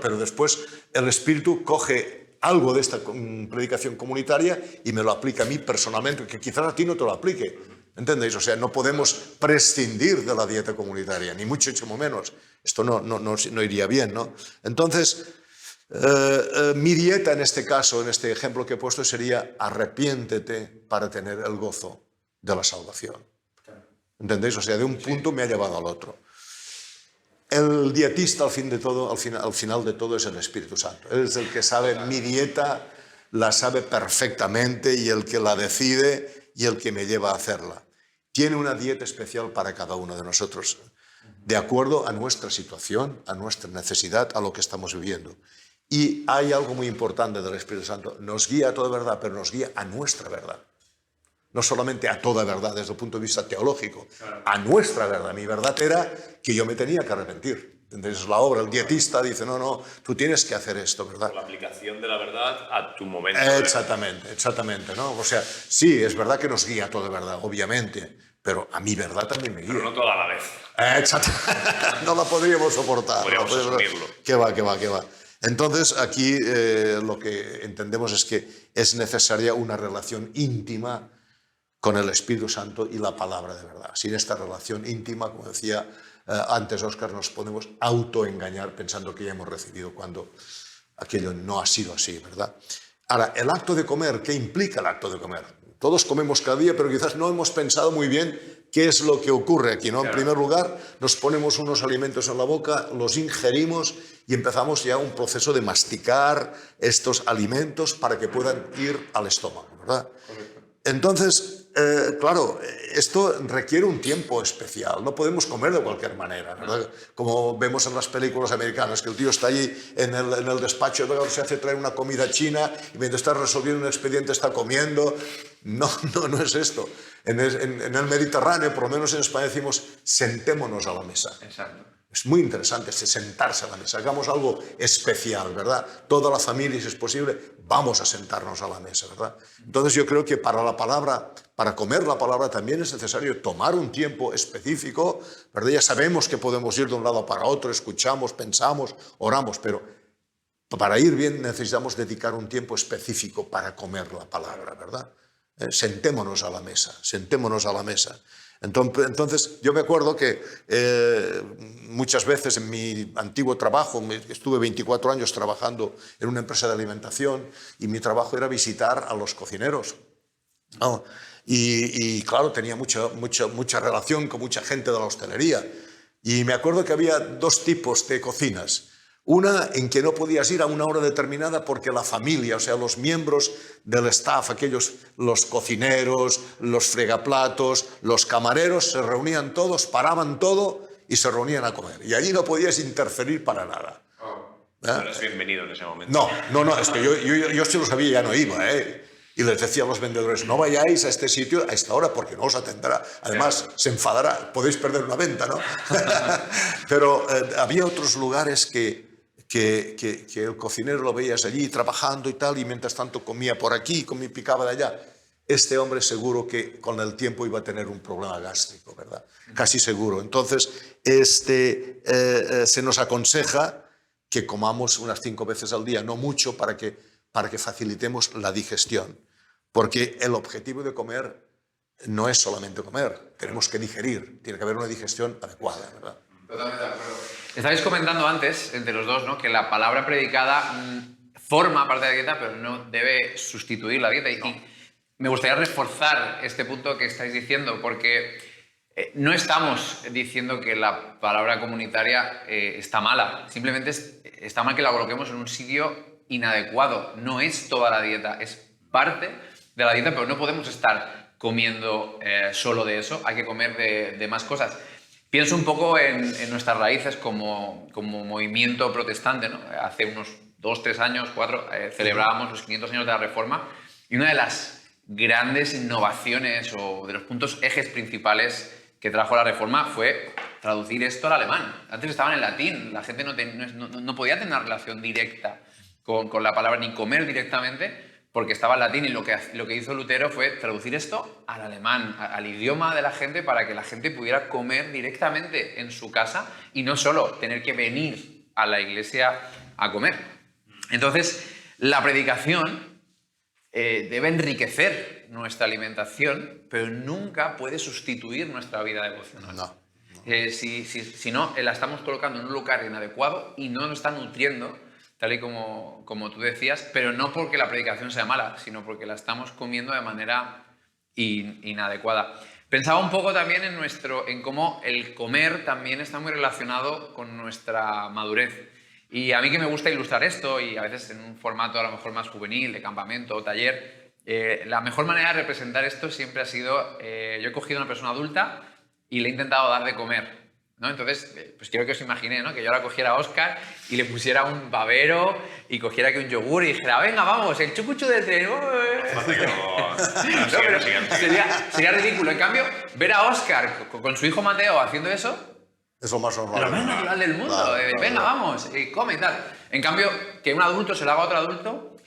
pero después el Espíritu coge algo de esta predicación comunitaria y me lo aplica a mí personalmente, que quizás a ti no te lo aplique, ¿entendéis? O sea, no podemos prescindir de la dieta comunitaria, ni mucho menos. Esto no iría bien, ¿no? Entonces, mi dieta en este caso, en este ejemplo que he puesto, sería arrepiéntete para tener el gozo de la salvación. ¿Entendéis? O sea, de un punto me ha llevado al otro. El dietista, al final de todo, es el Espíritu Santo. Él es el que sabe mi dieta, la sabe perfectamente y el que la decide y el que me lleva a hacerla. Tiene una dieta especial para cada uno de nosotros, de acuerdo a nuestra situación, a nuestra necesidad, a lo que estamos viviendo. Y hay algo muy importante del Espíritu Santo. Nos guía a toda verdad, pero nos guía a nuestra verdad. No solamente a toda verdad desde el punto de vista teológico, a nuestra verdad. Mi verdad era que yo me tenía que arrepentir. Entonces la obra, el dietista dice, no, tú tienes que hacer esto, ¿verdad? La aplicación de la verdad a tu momento. Exactamente, ¿no? O sea, sí, es verdad que nos guía a toda verdad, obviamente, pero a mi verdad también me guía. Pero no toda a la vez. Exactamente. No la podríamos soportar. Podríamos asumirlo. ¿Qué va? Entonces, aquí lo que entendemos es que es necesaria una relación íntima con el Espíritu Santo y la palabra de verdad. Sin esta relación íntima, como decía antes Óscar, nos podemos autoengañar pensando que ya hemos recibido cuando aquello no ha sido así, ¿verdad? Ahora, el acto de comer, ¿qué implica el acto de comer? Todos comemos cada día, pero quizás no hemos pensado muy bien qué es lo que ocurre aquí, ¿no? En primer lugar, nos ponemos unos alimentos en la boca, los ingerimos y empezamos ya un proceso de masticar estos alimentos para que puedan ir al estómago, ¿verdad? Entonces, claro, esto requiere un tiempo especial. No podemos comer de cualquier manera, ¿verdad? Como vemos en las películas americanas, que el tío está allí en el despacho, se hace traer una comida china y mientras está resolviendo un expediente está comiendo. No es esto. En el Mediterráneo, por lo menos en España, decimos sentémonos a la mesa. Exacto. Es muy interesante sentarse a la mesa. Hagamos algo especial, ¿verdad? Toda la familia, si es posible, vamos a sentarnos a la mesa, ¿verdad? Entonces yo creo que para comer la palabra también es necesario tomar un tiempo específico, ¿verdad? Ya sabemos que podemos ir de un lado para otro, escuchamos, pensamos, oramos, pero para ir bien necesitamos dedicar un tiempo específico para comer la palabra, ¿verdad? Sentémonos a la mesa. Entonces, yo me acuerdo que muchas veces en mi antiguo trabajo, estuve 24 años trabajando en una empresa de alimentación y mi trabajo era visitar a los cocineros, ¿no? Y claro, tenía mucha relación con mucha gente de la hostelería. Y me acuerdo que había dos tipos de cocinas. Una en que no podías ir a una hora determinada porque la familia, o sea, los miembros del staff, los cocineros, los fregaplatos, los camareros, se reunían todos, paraban todo y se reunían a comer. Y allí no podías interferir para nada. No eres bienvenido en ese momento. No, es que yo si lo sabía ya no iba, Y les decía a los vendedores, no vayáis a este sitio a esta hora porque no os atenderá. Además, se enfadará, podéis perder una venta, ¿no? Pero había otros lugares que el cocinero lo veías allí trabajando y tal, y mientras tanto comía por aquí, picaba de allá. Este hombre seguro que con el tiempo iba a tener un problema gástrico, ¿verdad? Casi seguro. Entonces, se nos aconseja que comamos unas 5 veces al día, no mucho, para que facilitemos la digestión. Porque el objetivo de comer no es solamente comer, tenemos que digerir, tiene que haber una digestión adecuada, ¿verdad? Totalmente de acuerdo. Estabais comentando antes, entre los dos, ¿no?, que la palabra predicada forma parte de la dieta, pero no debe sustituir la dieta. Y me gustaría reforzar este punto que estáis diciendo, porque no estamos diciendo que la palabra comunitaria está mala, simplemente está mal que la coloquemos en un sitio inadecuado. No es toda la dieta, es parte de la dieta, pero no podemos estar comiendo solo de eso, hay que comer de más cosas. Pienso un poco en nuestras raíces como movimiento protestante, ¿no? Hace unos 2, 3 años, 4, celebrábamos los 500 años de la Reforma, y una de las grandes innovaciones o de los puntos ejes principales que trajo la Reforma fue traducir esto al alemán. Antes estaba en latín, la gente no podía tener una relación directa con la palabra ni comer directamente porque estaba en latín, y lo que hizo Lutero fue traducir esto al alemán, al idioma de la gente, para que la gente pudiera comer directamente en su casa y no solo tener que venir a la iglesia a comer. Entonces, la predicación debe enriquecer nuestra alimentación, pero nunca puede sustituir nuestra vida devocional. No. Si no, la estamos colocando en un lugar inadecuado y no nos está nutriendo, tal y como tú decías, pero no porque la predicación sea mala, sino porque la estamos comiendo de manera inadecuada. Pensaba un poco también en cómo el comer también está muy relacionado con nuestra madurez. Y a mí, que me gusta ilustrar esto, y a veces en un formato a lo mejor más juvenil, de campamento o taller, la mejor manera de representar esto siempre ha sido, yo he cogido a una persona adulta y le he intentado dar de comer, ¿no? Entonces, pues quiero que os imaginéis, ¿no? Que yo ahora cogiera a Óscar y le pusiera un babero y cogiera aquí un yogur y dijera, venga, vamos, el chucuchu del tren. Sería ridículo. En cambio, ver a Óscar con su hijo Mateo haciendo eso, Es lo más normal. lo más natural del mundo. Claro. Venga, vamos, come y tal. En cambio, que un adulto se lo haga a otro adulto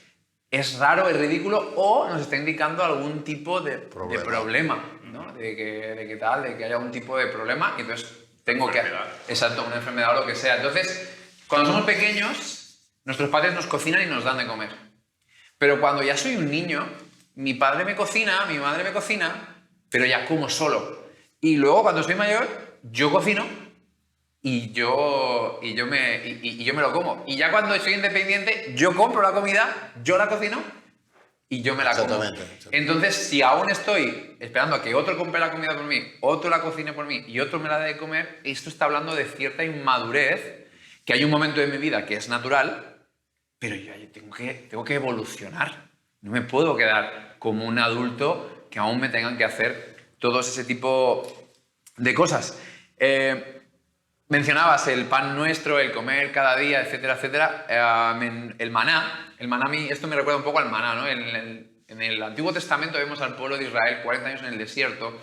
es raro, es ridículo, o nos está indicando algún tipo de problema, ¿no? De que haya algún tipo de problema, y entonces tengo que... Exacto, una enfermedad o lo que sea. Entonces, cuando somos pequeños, nuestros padres nos cocinan y nos dan de comer. Pero cuando ya soy un niño, mi padre me cocina, mi madre me cocina, pero ya como solo. Y luego, cuando soy mayor, yo cocino y yo me lo como. Y ya cuando soy independiente, yo compro la comida, yo la cocino y yo me la como. Exactamente. Entonces, si aún estoy esperando a que otro compre la comida por mí, otro la cocine por mí y otro me la dé de comer, esto está hablando de cierta inmadurez, que hay un momento de mi vida que es natural, pero yo tengo que evolucionar. No me puedo quedar como un adulto que aún me tengan que hacer todos ese tipo de cosas. Mencionabas el pan nuestro, el comer cada día, etcétera, etcétera. El maná a mí, esto me recuerda un poco al maná, ¿no? En el Antiguo Testamento vemos al pueblo de Israel 40 años en el desierto,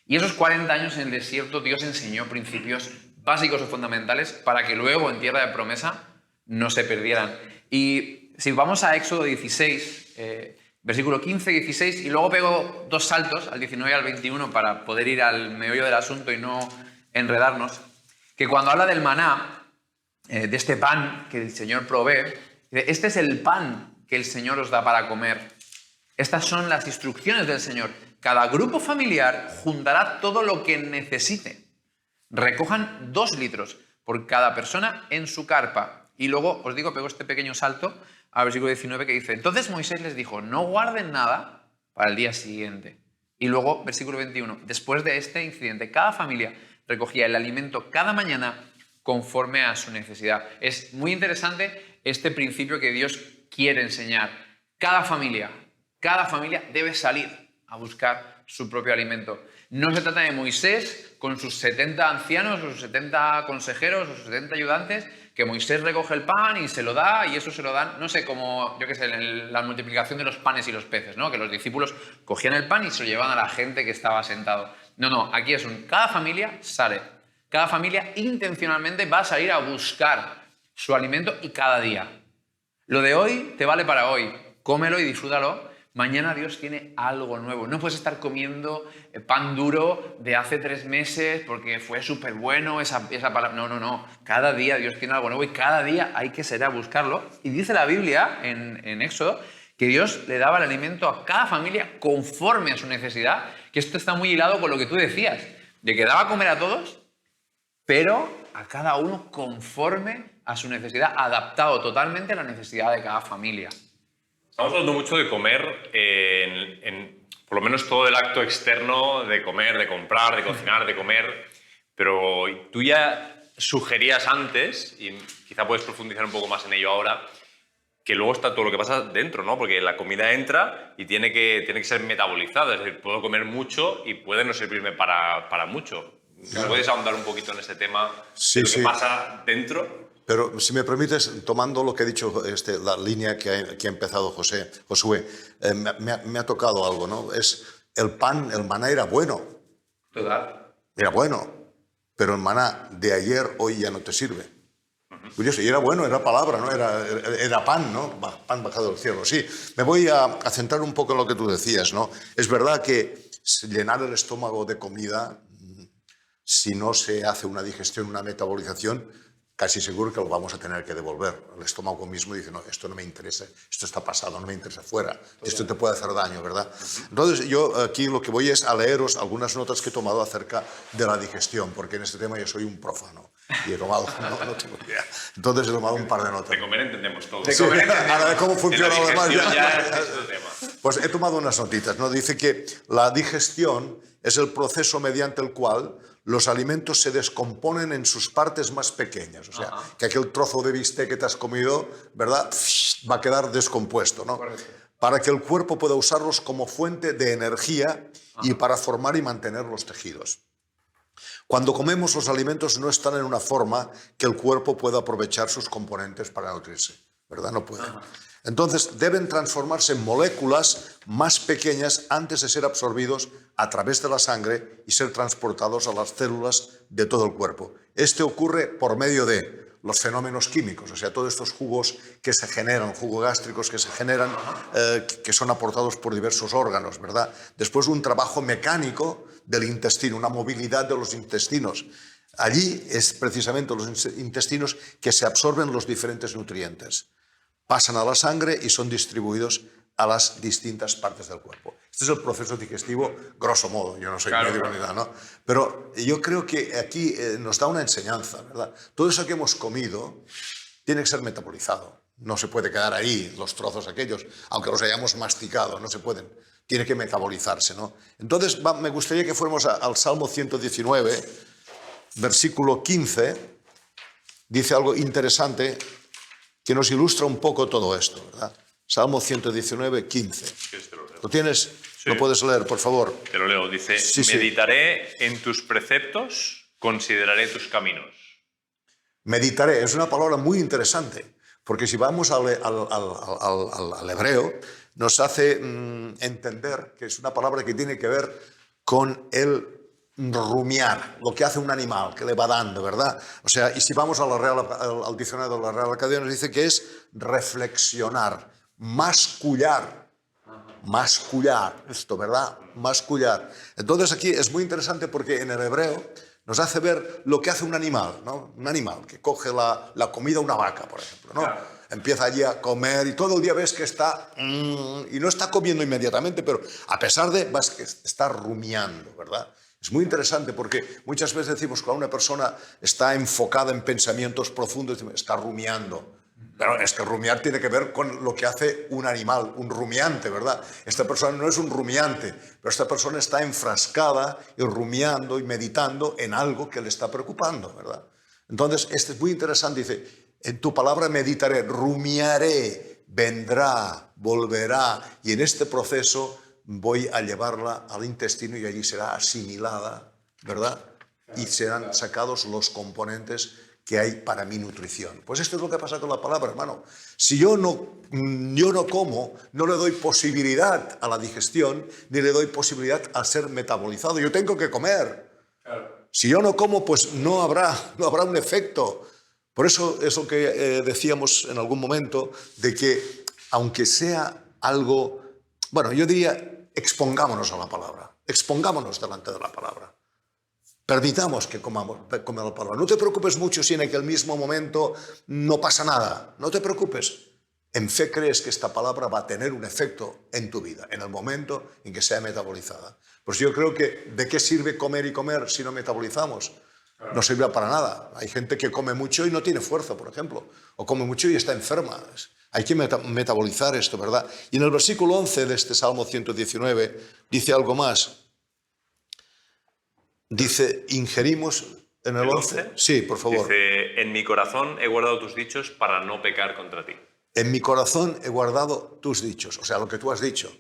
y esos 40 años en el desierto Dios enseñó principios básicos o fundamentales para que luego en tierra de promesa no se perdieran. Y si vamos a Éxodo 16, versículo 15, 16, y luego pego 2 saltos, al 19 y al 21, para poder ir al meollo del asunto y no enredarnos, que cuando habla del maná, de este pan que el Señor provee, este es el pan que el Señor os da para comer. Estas son las instrucciones del Señor. Cada grupo familiar juntará todo lo que necesite. Recojan 2 litros por cada persona en su carpa. Y luego, os digo, pego este pequeño salto al versículo 19 que dice, entonces Moisés les dijo, no guarden nada para el día siguiente. Y luego, versículo 21, después de este incidente, cada familia recogía el alimento cada mañana conforme a su necesidad. Es muy interesante este principio que Dios quiere enseñar. Cada familia debe salir a buscar su propio alimento. No se trata de Moisés con sus 70 ancianos, sus 70 consejeros, sus 70 ayudantes, que Moisés recoge el pan y se lo da, y eso se lo dan, no sé, como, yo qué sé, la multiplicación de los panes y los peces, ¿no? Que los discípulos cogían el pan y se lo llevaban a la gente que estaba sentado. No, aquí es cada familia sale. Cada familia intencionalmente va a salir a buscar su alimento, y cada día. Lo de hoy te vale para hoy. Cómelo y disfrútalo. Mañana Dios tiene algo nuevo. No puedes estar comiendo pan duro de hace 3 meses porque fue súper bueno esa palabra. No. Cada día Dios tiene algo nuevo y cada día hay que salir a buscarlo. Y dice la Biblia en Éxodo que Dios le daba el alimento a cada familia conforme a su necesidad, que esto está muy hilado con lo que tú decías, de que daba a comer a todos, pero a cada uno conforme a su necesidad, adaptado totalmente a la necesidad de cada familia. Estamos hablando mucho de comer por lo menos todo el acto externo de comer, de comprar, de cocinar, de comer, pero tú ya sugerías antes, y quizá puedes profundizar un poco más en ello ahora, que luego está todo lo que pasa dentro, ¿no? Porque la comida entra y tiene que ser metabolizada, es decir, puedo comer mucho y puede no servirme para mucho. Claro. ¿Puedes ahondar un poquito en ese tema Sí, de lo que sí. pasa dentro? Pero si me permites, tomando lo que ha dicho, la línea que ha empezado Josué, me ha tocado algo, ¿no? Es el pan, el maná era bueno, Total. era bueno, pero el maná de ayer, hoy ya no te sirve. Curioso, y era bueno, era palabra, ¿no? Era pan, ¿no? Pan bajado del cielo. Sí, me voy a centrar un poco en lo que tú decías, ¿no? Es verdad que llenar el estómago de comida, si no se hace una digestión, una metabolización, casi seguro que lo vamos a tener que devolver. El estómago mismo dice, no, esto no me interesa, esto está pasado, no me interesa fuera, esto te puede hacer daño, ¿verdad? Entonces yo aquí lo que voy es a leeros algunas notas que he tomado acerca de la digestión, porque en este tema yo soy un profano y he tomado, no tengo idea. Entonces he tomado un par de notas. De comer entendemos todo. De comer entendemos. Ahora de cómo funciona De lo la demás digestión ya. ya es otro tema. Pues he tomado unas notitas, ¿no? Dice que la digestión es el proceso mediante el cual los alimentos se descomponen en sus partes más pequeñas. O sea, que aquel trozo de bistec que te has comido, ¿verdad? Va a quedar descompuesto, ¿no? Correcto. Para que el cuerpo pueda usarlos como fuente de energía y para formar y mantener los tejidos. Cuando comemos, los alimentos no están en una forma que el cuerpo pueda aprovechar sus componentes para nutrirse, ¿verdad? No puede. Entonces, deben transformarse en moléculas más pequeñas antes de ser absorbidos a través de la sangre y ser transportados a las células de todo el cuerpo. Este ocurre por medio de los fenómenos químicos, o sea, todos estos jugos que se generan, jugos gástricos que se generan, que son aportados por diversos órganos, ¿verdad? Después un trabajo mecánico del intestino, una movilidad de los intestinos. Allí es precisamente los intestinos que se absorben los diferentes nutrientes. Pasan a la sangre y son distribuidos a las distintas partes del cuerpo. Este es el proceso digestivo, grosso modo. Yo no soy médico ni nada, ¿no? Pero yo creo que aquí nos da una enseñanza, ¿verdad? Todo eso que hemos comido tiene que ser metabolizado. No se puede quedar ahí los trozos aquellos, aunque los hayamos masticado, no se pueden. Tiene que metabolizarse, ¿no? Entonces, me gustaría que fuéramos al Salmo 119, versículo 15. Dice algo interesante que nos ilustra un poco todo esto, ¿verdad? Salmo 119, 15. ¿Lo tienes? Sí. ¿Lo puedes leer, por favor? Te lo leo. Dice, Sí, sí. meditaré en tus preceptos, consideraré tus caminos. Meditaré, es una palabra muy interesante, porque si vamos al hebreo, nos hace entender que es una palabra que tiene que ver con el rumiar, lo que hace un animal, que le va dando, ¿verdad? O sea, y si vamos al diccionario de la Real Academia, nos dice que es reflexionar, mascullar, esto, ¿verdad? Mascullar. Entonces aquí es muy interesante porque en el hebreo nos hace ver lo que hace un animal, ¿no? Un animal que coge la comida, una vaca, por ejemplo, ¿no? Claro. Empieza allí a comer y todo el día ves que está... y no está comiendo inmediatamente, pero a pesar de... ves que está rumiando, ¿verdad? Es muy interesante porque muchas veces decimos que una persona está enfocada en pensamientos profundos, está rumiando. Pero es que rumiar tiene que ver con lo que hace un animal, un rumiante, ¿verdad? Esta persona no es un rumiante, pero esta persona está enfrascada y rumiando y meditando en algo que le está preocupando, ¿verdad? Entonces, este es muy interesante, dice, en tu palabra meditaré, rumiaré, vendrá, volverá, y en este proceso voy a llevarla al intestino y allí será asimilada, ¿verdad? Y serán sacados los componentes que hay para mi nutrición. Pues esto es lo que pasa con la palabra, hermano. Si yo no como, no le doy posibilidad a la digestión, ni le doy posibilidad a ser metabolizado. Yo tengo que comer. Claro. Si yo no como, pues no habrá un efecto. Por eso es lo que decíamos en algún momento, de que aunque sea algo... Bueno, yo diría, expongámonos a la palabra. Expongámonos delante de la palabra. Permitamos que comamos la palabra. No te preocupes mucho si en aquel mismo momento no pasa nada. No te preocupes. En fe crees que esta palabra va a tener un efecto en tu vida, en el momento en que sea metabolizada. Pues yo creo que ¿de qué sirve comer y comer si no metabolizamos? No sirve para nada. Hay gente que come mucho y no tiene fuerza, por ejemplo. O come mucho y está enferma. Hay que metabolizar esto, ¿verdad? Y en el versículo 11 de este Salmo 119 dice algo más. Dice, ingerimos en el 11. Sí, por favor. Dice, en mi corazón he guardado tus dichos para no pecar contra ti. En mi corazón he guardado tus dichos, o sea, lo que tú has dicho.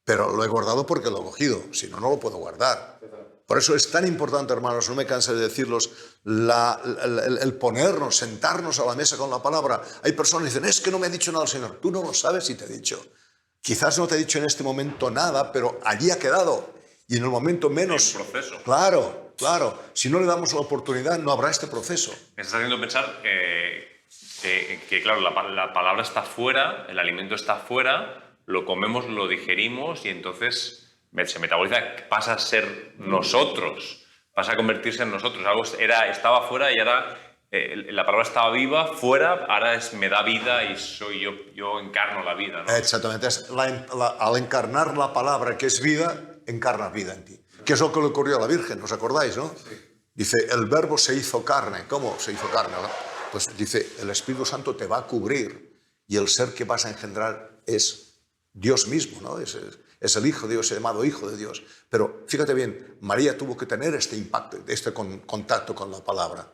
Pero lo he guardado porque lo he cogido, si no, no lo puedo guardar. Por eso es tan importante, hermanos, no me canso de decirlos, el ponernos, sentarnos a la mesa con la palabra. Hay personas que dicen, es que no me ha dicho nada el Señor. Tú no lo sabes si te he dicho. Quizás no te he dicho en este momento nada, pero allí ha quedado. Y en el momento menos... Hay un proceso. Claro, claro. Si no le damos la oportunidad, no habrá este proceso. Me estás haciendo pensar que claro, la palabra está fuera, el alimento está fuera, lo comemos, lo digerimos y entonces se metaboliza, pasa a ser nosotros, pasa a convertirse en nosotros. Algo estaba fuera y ahora la palabra estaba viva, fuera, ahora me da vida y soy yo encarno la vida, ¿no? Exactamente. Al encarnar la palabra que es vida, encarnas vida en ti. Que es lo que le ocurrió a la Virgen, ¿os acordáis, no? Sí. Dice, el verbo se hizo carne. ¿Cómo se hizo carne? ¿No? Pues dice, el Espíritu Santo te va a cubrir y el ser que vas a engendrar es Dios mismo, ¿no? Es el Hijo de Dios, el llamado Hijo de Dios. Pero fíjate bien, María tuvo que tener este impacto, este contacto con la palabra.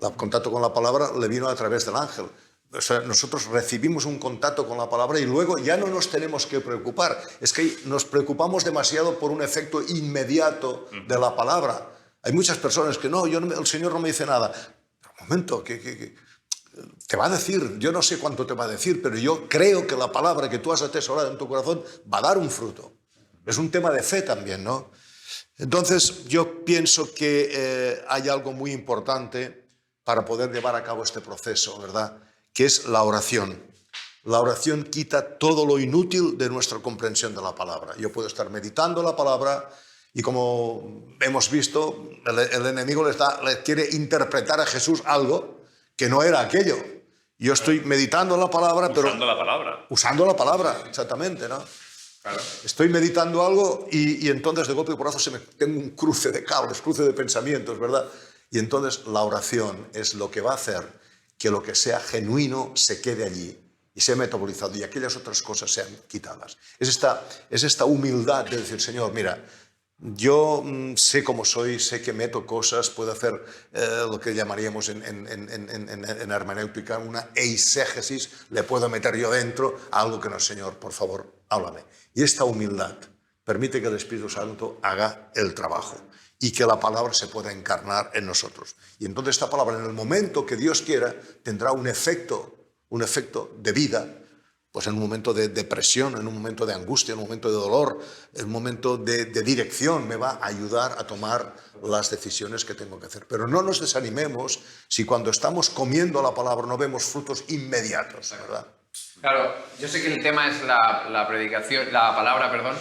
El contacto con la palabra le vino a través del ángel. O sea, nosotros recibimos un contacto con la palabra y luego ya no nos tenemos que preocupar. Es que nos preocupamos demasiado por un efecto inmediato de la palabra. Hay muchas personas que no, el Señor no me dice nada. Pero un momento, que te va a decir, yo no sé cuánto te va a decir, pero yo creo que la palabra que tú has atesorado en tu corazón va a dar un fruto. Es un tema de fe también, ¿no? Entonces, yo pienso que hay algo muy importante para poder llevar a cabo este proceso, ¿verdad? Que es la oración. La oración quita todo lo inútil de nuestra comprensión de la palabra. Yo puedo estar meditando la palabra y como hemos visto, el enemigo le quiere interpretar a Jesús algo que no era aquello. Yo estoy meditando la palabra, pero... Usando la palabra. Usando la palabra, exactamente, ¿no? Claro. Estoy meditando algo y entonces de golpe y porrazo tengo un cruce de cables, cruce de pensamientos, ¿verdad? Y entonces la oración es lo que va a hacer que lo que sea genuino se quede allí y sea metabolizado y aquellas otras cosas sean quitadas. Es esta humildad de decir, Señor, mira, yo sé cómo soy, sé que meto cosas, puedo hacer lo que llamaríamos en hermenéutica una eisegesis, le puedo meter yo dentro algo que no, Señor, por favor, háblame. Y esta humildad permite que el Espíritu Santo haga el trabajo y que la palabra se pueda encarnar en nosotros. Y entonces esta palabra, en el momento que Dios quiera, tendrá un efecto de vida, pues en un momento de depresión, en un momento de angustia, en un momento de dolor, en un momento de dirección, me va a ayudar a tomar las decisiones que tengo que hacer. Pero no nos desanimemos si cuando estamos comiendo la palabra no vemos frutos inmediatos, ¿verdad? Claro, yo sé que el tema es la predicación, la palabra, perdón,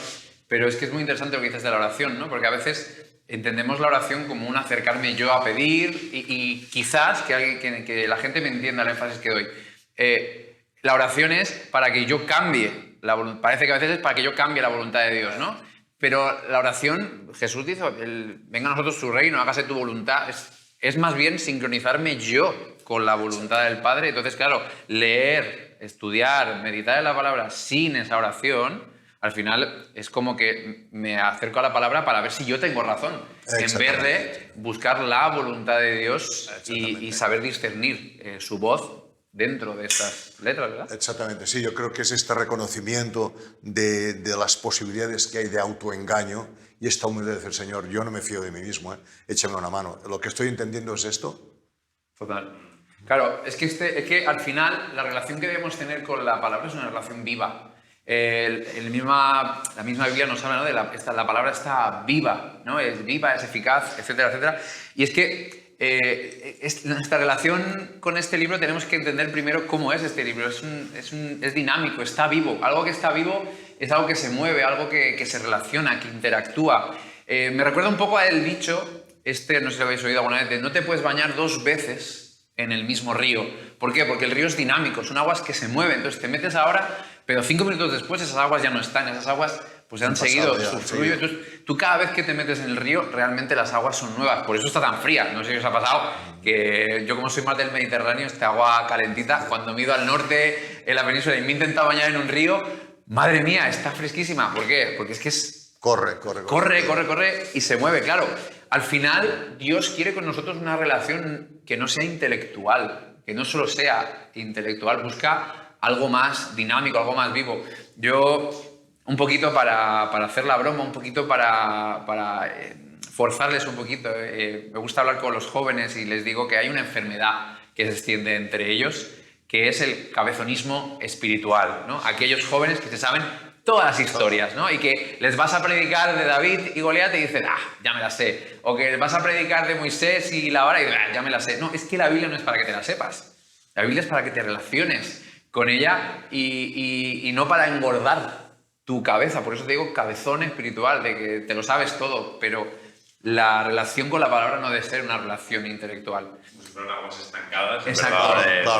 pero es que es muy interesante lo que dices de la oración, ¿no? Porque a veces entendemos la oración como un acercarme yo a pedir y quizás que la gente me entienda el énfasis que doy. La oración es para que yo cambie la voluntad. Parece que a veces es para que yo cambie la voluntad de Dios, ¿no? Pero la oración, Jesús dice, venga a nosotros su reino, hágase tu voluntad. Es más bien sincronizarme yo con la voluntad del Padre. Entonces, claro, leer, estudiar, meditar en la palabra sin esa oración, al final es como que me acerco a la palabra para ver si yo tengo razón, en vez de buscar la voluntad de Dios y saber discernir su voz dentro de estas letras, ¿verdad? Exactamente, sí, yo creo que es este reconocimiento de las posibilidades que hay de autoengaño y esta humildad de decir, Señor, yo no me fío de mí mismo, échame una mano. Lo que estoy entendiendo es esto. Total. Claro, es que al final la relación que debemos tener con la palabra es una relación viva. La misma Biblia nos habla, ¿no? de la palabra está viva, ¿no? Es viva, es eficaz, etcétera, etcétera. Y es que nuestra relación con este libro tenemos que entender primero cómo es este libro. Es dinámico, está vivo. Algo que está vivo es algo que se mueve, algo que se relaciona, que interactúa. Me recuerda un poco al dicho, no sé si lo habéis oído alguna vez, de no te puedes bañar 2 veces en el mismo río. ¿Por qué? Porque el río es dinámico, son aguas que se mueven. Entonces te metes ahora, pero 5 minutos después esas aguas ya no están, esas aguas pues han seguido su fluyo. Entonces, tú cada vez que te metes en el río, realmente las aguas son nuevas. Por eso está tan fría. No sé si os ha pasado que yo, como soy más del Mediterráneo, esta agua calentita, cuando me he ido al norte, en la península y me he intentado bañar en un río, madre mía, está fresquísima. ¿Por qué? Porque es que Corre. corre y se mueve, claro. Al final, Dios quiere con nosotros una relación que no sea intelectual, que no solo sea intelectual, busca algo más dinámico, algo más vivo. Yo, un poquito para hacer la broma, un poquito para forzarles un poquito, me gusta hablar con los jóvenes y les digo que hay una enfermedad que se extiende entre ellos, que es el cabezonismo espiritual, ¿no? Aquellos jóvenes que se saben todas las historias, ¿no? Y que les vas a predicar de David y Goliat y dicen, ya me la sé. O que les vas a predicar de Moisés y la vara y dicen, ya me la sé. No, es que la Biblia no es para que te la sepas. La Biblia es para que te relaciones con ella y no para engordar tu cabeza. Por eso te digo cabezón espiritual, de que te lo sabes todo, pero la relación con la palabra no debe ser una relación intelectual. Son aguas estancadas, Exacto. ¿verdad?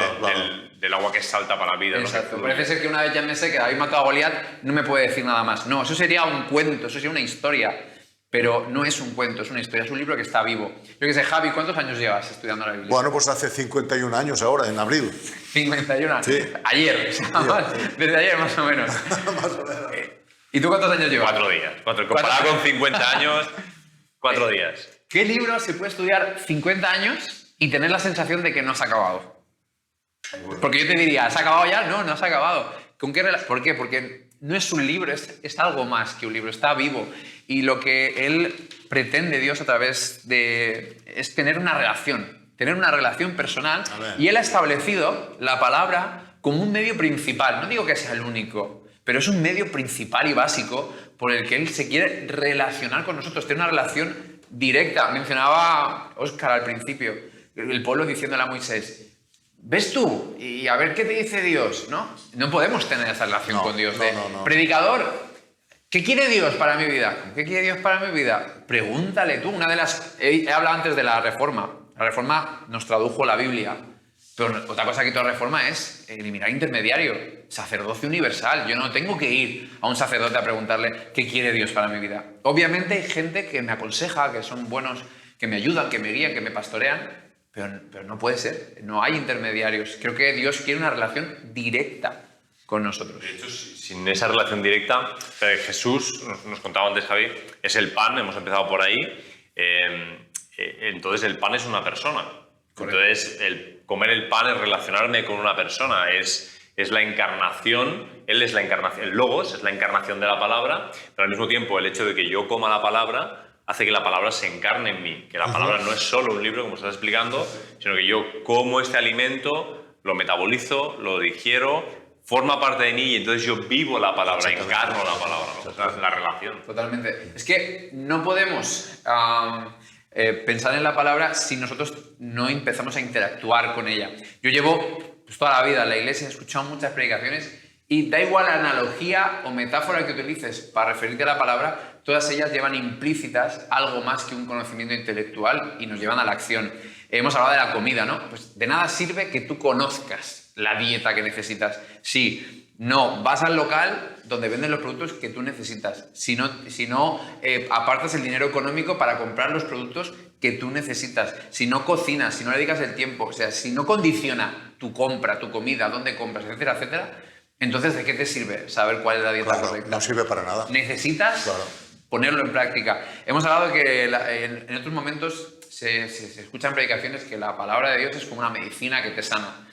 Del agua que salta para la vida. Exacto. ¿No? Parece ser que una vez ya me sé que David mató a Goliat, no me puede decir nada más. No, eso sería un cuento, eso sería una historia. Pero no es un cuento, es una historia, es un libro que está vivo. Yo qué sé, Javi, ¿cuántos años llevas estudiando la Biblia? Bueno, pues hace 51 años ahora, en abril. 51. Sí. Ayer, o sea, desde ayer más o menos. Más o menos. ¿Y tú cuántos años llevas? 4 días. Comparado con 50 años, 4 días. ¿Qué libro se puede estudiar 50 años y tener la sensación de que no has acabado? Porque yo te diría, ¿has acabado ya? No, no has acabado. ¿Por qué? Porque no es un libro, es algo más que un libro, está vivo. Y lo que Él pretende, Dios, a través de... es tener una relación personal. Amén. Y Él ha establecido la palabra como un medio principal. No digo que sea el único, pero es un medio principal y básico por el que Él se quiere relacionar con nosotros, tener una relación directa. Mencionaba Óscar al principio, el pueblo diciéndole a Moisés, ¿ves tú? Y a ver qué te dice Dios, ¿no? No podemos tener esa relación con Dios. No. Predicador, ¿qué quiere Dios para mi vida? ¿Qué quiere Dios para mi vida? Pregúntale tú. He hablado antes de la Reforma. La Reforma nos tradujo la Biblia. Pero otra cosa que toda Reforma es eliminar intermediario. Sacerdocio universal. Yo no tengo que ir a un sacerdote a preguntarle qué quiere Dios para mi vida. Obviamente hay gente que me aconseja, que son buenos, que me ayudan, que me guían, que me pastorean. Pero no puede ser, no hay intermediarios. Creo que Dios quiere una relación directa con nosotros. De hecho, sin esa relación directa, Jesús, nos contaba antes Javi, es el pan, hemos empezado por ahí. Entonces el pan es una persona. Correcto. Entonces el comer el pan es relacionarme con una persona, es la encarnación, Él es la encarnación, el Logos es la encarnación de la palabra, pero al mismo tiempo el hecho de que yo coma la palabra hace que la palabra se encarne en mí, que la palabra no es solo un libro, como estás explicando, sino que yo como este alimento, lo metabolizo, lo digiero, forma parte de mí y entonces yo vivo la palabra, encarno la palabra, ¿no? La relación. Totalmente. Es que no podemos pensar en la palabra si nosotros no empezamos a interactuar con ella. Yo llevo toda la vida en la iglesia, he escuchado muchas predicaciones y da igual la analogía o metáfora que utilices para referirte a la palabra, todas ellas llevan implícitas algo más que un conocimiento intelectual y nos llevan a la acción. Hemos hablado de la comida, ¿no? Pues de nada sirve que tú conozcas la dieta que necesitas. Si no vas al local donde venden los productos que tú necesitas. Si no apartas el dinero económico para comprar los productos que tú necesitas. Si no cocinas, si no le dedicas el tiempo, o sea, si no condiciona tu compra, tu comida, dónde compras, etcétera, etcétera, entonces ¿de qué te sirve saber cuál es la dieta correcta? No sirve para nada. Necesitas ponerlo en práctica. Hemos hablado de que en otros momentos se escuchan predicaciones que la palabra de Dios es como una medicina que te sana.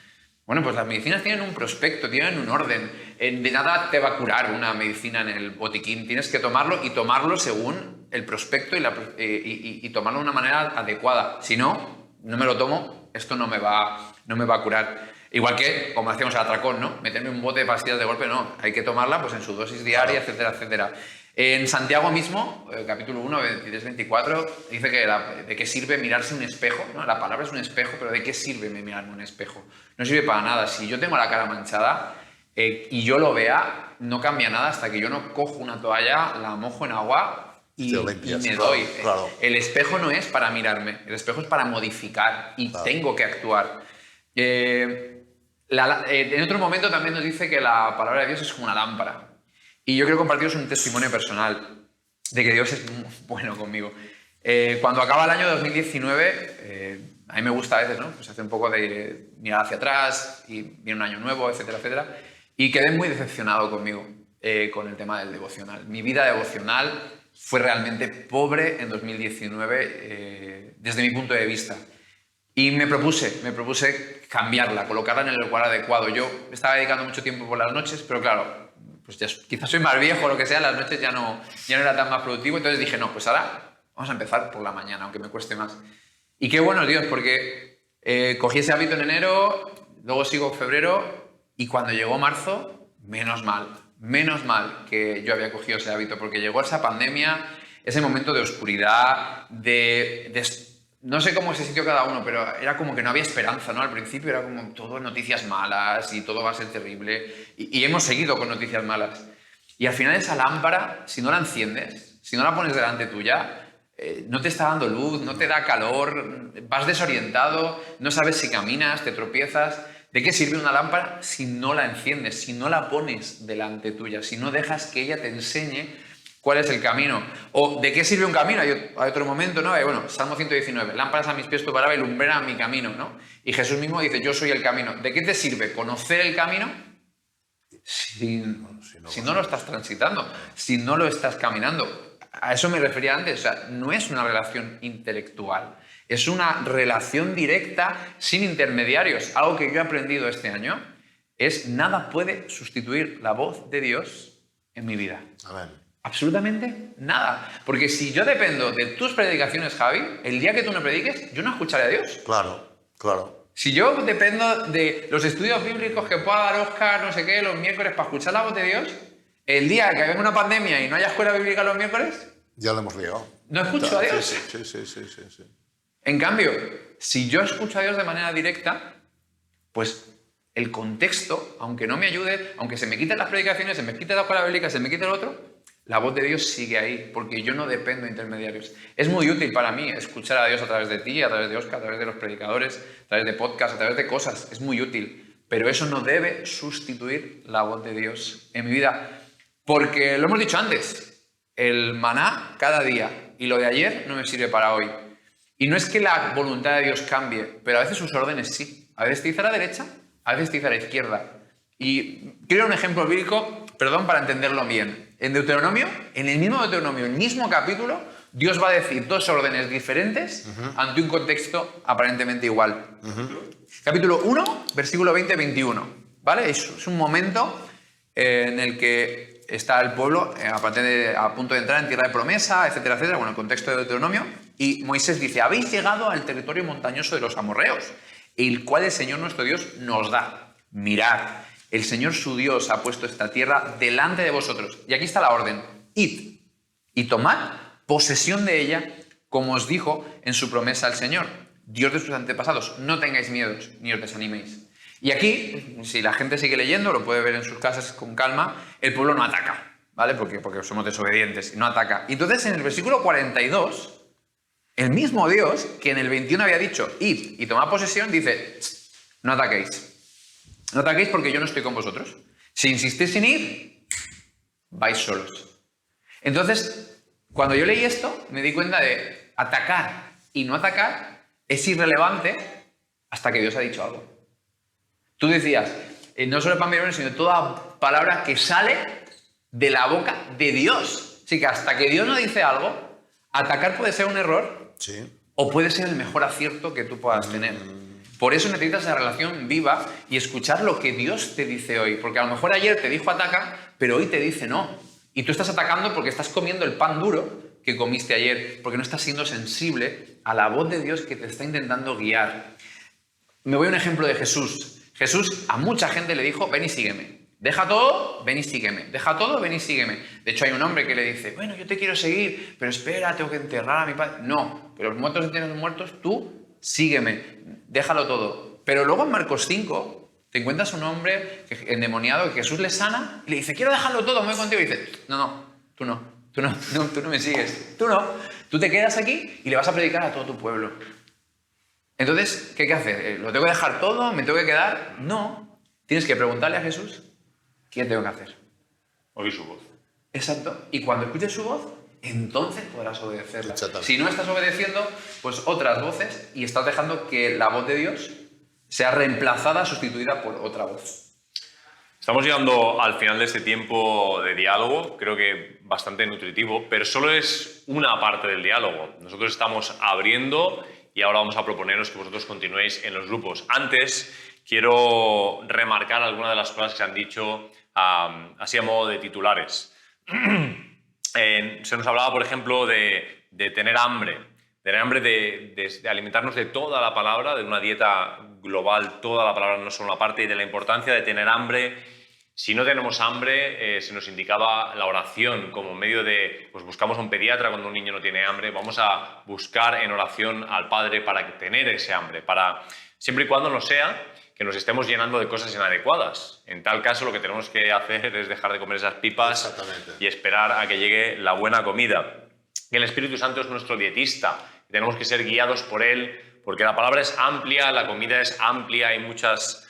Bueno, pues las medicinas tienen un prospecto, tienen un orden. De nada te va a curar una medicina en el botiquín. Tienes que tomarlo y tomarlo según el prospecto y tomarlo de una manera adecuada. Si no, no me lo tomo, esto no me va a curar. Igual que, como hacíamos el atracón, ¿no? Meterme un bote de pastillas de golpe, no. Hay que tomarla pues, en su dosis diaria, etcétera, etcétera. En Santiago mismo, capítulo 1, 23-24, dice que de qué sirve mirarse un espejo, ¿no? La palabra es un espejo, pero ¿de qué sirve mirarme un espejo? No sirve para nada. Si yo tengo la cara manchada y yo lo vea, no cambia nada hasta que yo no cojo una toalla, la mojo en agua y me doy. Claro. El espejo no es para mirarme, el espejo es para modificar y tengo que actuar. En otro momento también nos dice que la palabra de Dios es como una lámpara. Y yo quiero compartiros un testimonio personal de que Dios es muy bueno conmigo. Cuando acaba el año 2019, a mí me gusta a veces, ¿no? Pues hacer un poco de mirar hacia atrás y viene un año nuevo, etcétera, etcétera. Y quedé muy decepcionado conmigo con el tema del devocional. Mi vida devocional fue realmente pobre en 2019 desde mi punto de vista. Y me propuse cambiarla, colocarla en el lugar adecuado. Yo estaba dedicando mucho tiempo por las noches, pero claro, pues ya, quizás soy más viejo o lo que sea, las noches ya no era tan más productivo. Entonces dije, no, pues ahora vamos a empezar por la mañana, aunque me cueste más. Y qué bueno, Dios, porque cogí ese hábito en enero, luego sigo en febrero, y cuando llegó marzo, menos mal que yo había cogido ese hábito, porque llegó esa pandemia, ese momento de oscuridad, no sé cómo se sintió cada uno, pero era como que no había esperanza, ¿no? Al principio era como todo noticias malas y todo va a ser terrible, y hemos seguido con noticias malas. Y al final esa lámpara, si no la enciendes, si no la pones delante tuya, no te está dando luz, no te da calor, vas desorientado, no sabes si caminas, te tropiezas. ¿De qué sirve una lámpara si no la enciendes, si no la pones delante tuya, si no dejas que ella te enseñe cuál es el camino? ¿O de qué sirve un camino? Hay otro momento, ¿no? Bueno, Salmo 119, lámparas a mis pies tu palabra y lumbrera mi camino, ¿no? Y Jesús mismo dice, yo soy el camino. ¿De qué te sirve conocer el camino si no lo estás transitando, si no lo estás caminando? A eso me refería antes, o sea, no es una relación intelectual, es una relación directa sin intermediarios. Algo que yo he aprendido este año es nada puede sustituir la voz de Dios en mi vida. Amén. Absolutamente nada. Porque si yo dependo de tus predicaciones, Javi, el día que tú no prediques, yo no escucharé a Dios. Claro. Si yo dependo de los estudios bíblicos que pueda dar Óscar, no sé qué, los miércoles para escuchar la voz de Dios, el día que venga una pandemia y no haya escuela bíblica los miércoles, Ya lo hemos liado. no escucho a Dios. Sí. En cambio, si yo escucho a Dios de manera directa, pues el contexto, aunque no me ayude, aunque se me quiten las predicaciones, se me quite la escuela bíblica, se me quite el otro, la voz de Dios sigue ahí, porque yo no dependo de intermediarios. Es muy útil para mí escuchar a Dios a través de ti, a través de Óscar, a través de los predicadores, a través de podcasts, a través de cosas. Es muy útil, pero eso no debe sustituir la voz de Dios en mi vida. Porque lo hemos dicho antes, el maná cada día y lo de ayer no me sirve para hoy. Y no es que la voluntad de Dios cambie, pero a veces sus órdenes sí. A veces te dice a la derecha, a veces te dice a la izquierda. Y quiero un ejemplo bíblico, para entenderlo bien. En Deuteronomio, en el mismo Deuteronomio, el mismo capítulo, Dios va a decir dos órdenes diferentes ante un contexto aparentemente igual. Capítulo 1, versículo 20-21. ¿Vale? Es un momento en el que está el pueblo a punto de entrar en tierra de promesa, etcétera, etcétera. Bueno, el contexto de Deuteronomio. Y Moisés dice, habéis llegado al territorio montañoso de los amorreos, el cual el Señor nuestro Dios nos da. Mirad, el Señor su Dios ha puesto esta tierra delante de vosotros. Y aquí está la orden. Id y tomad posesión de ella, como os dijo en su promesa al Señor, Dios de sus antepasados. No tengáis miedos, ni os desaniméis. Y aquí, si la gente sigue leyendo, lo puede ver en sus casas con calma, el pueblo no ataca, ¿vale? Porque somos desobedientes, no ataca. Y entonces en el versículo 42, el mismo Dios que en el 21 había dicho, id y tomad posesión, dice, no ataquéis. No ataquéis porque yo no estoy con vosotros. Si insistís en ir, vais solos. Entonces, cuando yo leí esto, me di cuenta de atacar y no atacar es irrelevante hasta que Dios ha dicho algo. Tú decías, no solo el pan viene, sino toda palabra que sale de la boca de Dios. Así que hasta que Dios no dice algo, atacar puede ser un error o puede ser el mejor acierto que tú puedas tener. Por eso necesitas esa relación viva y escuchar lo que Dios te dice hoy. Porque a lo mejor ayer te dijo ataca, pero hoy te dice no. Y tú estás atacando porque estás comiendo el pan duro que comiste ayer, porque no estás siendo sensible a la voz de Dios que te está intentando guiar. Me voy a un ejemplo de Jesús. Jesús a mucha gente le dijo, ven y sígueme. Deja todo, ven y sígueme. Deja todo, ven y sígueme. De hecho, hay un hombre que le dice, bueno, yo te quiero seguir, pero espera, tengo que enterrar a mi padre. No, pero los muertos entienden los muertos, tú sígueme, déjalo todo. Pero luego en Marcos 5 te encuentras un hombre endemoniado que Jesús le sana y le dice, quiero dejarlo todo, me voy contigo. Y dice, tú no me sigues, tú te quedas aquí y le vas a predicar a todo tu pueblo. Entonces, ¿qué hay que hacer? ¿Lo tengo que dejar todo? ¿Me tengo que quedar? No, tienes que preguntarle a Jesús, ¿qué tengo que hacer? Oír su voz. Exacto, y cuando escuches su voz, entonces podrás obedecerla. Exactamente. Si no estás obedeciendo, pues otras voces y estás dejando que la voz de Dios sea reemplazada, sustituida por otra voz. Estamos llegando al final de este tiempo de diálogo, creo que bastante nutritivo, pero solo es una parte del diálogo. Nosotros estamos abriendo y ahora vamos a proponeros que vosotros continuéis en los grupos. Antes, quiero remarcar algunas de las cosas que se han dicho así a modo de titulares. Se nos hablaba, por ejemplo, de tener hambre de alimentarnos de toda la palabra, de una dieta global, toda la palabra, no solo una parte, y de la importancia de tener hambre. Si no tenemos hambre, se nos indicaba la oración como medio de, pues buscamos a un pediatra cuando un niño no tiene hambre, vamos a buscar en oración al Padre para tener ese hambre, para siempre y cuando no sea que nos estemos llenando de cosas inadecuadas. En tal caso, lo que tenemos que hacer es dejar de comer esas pipas Exactamente. y esperar a que llegue la buena comida. Que el Espíritu Santo es nuestro dietista, tenemos que ser guiados por Él, porque la palabra es amplia, la comida es amplia, hay muchas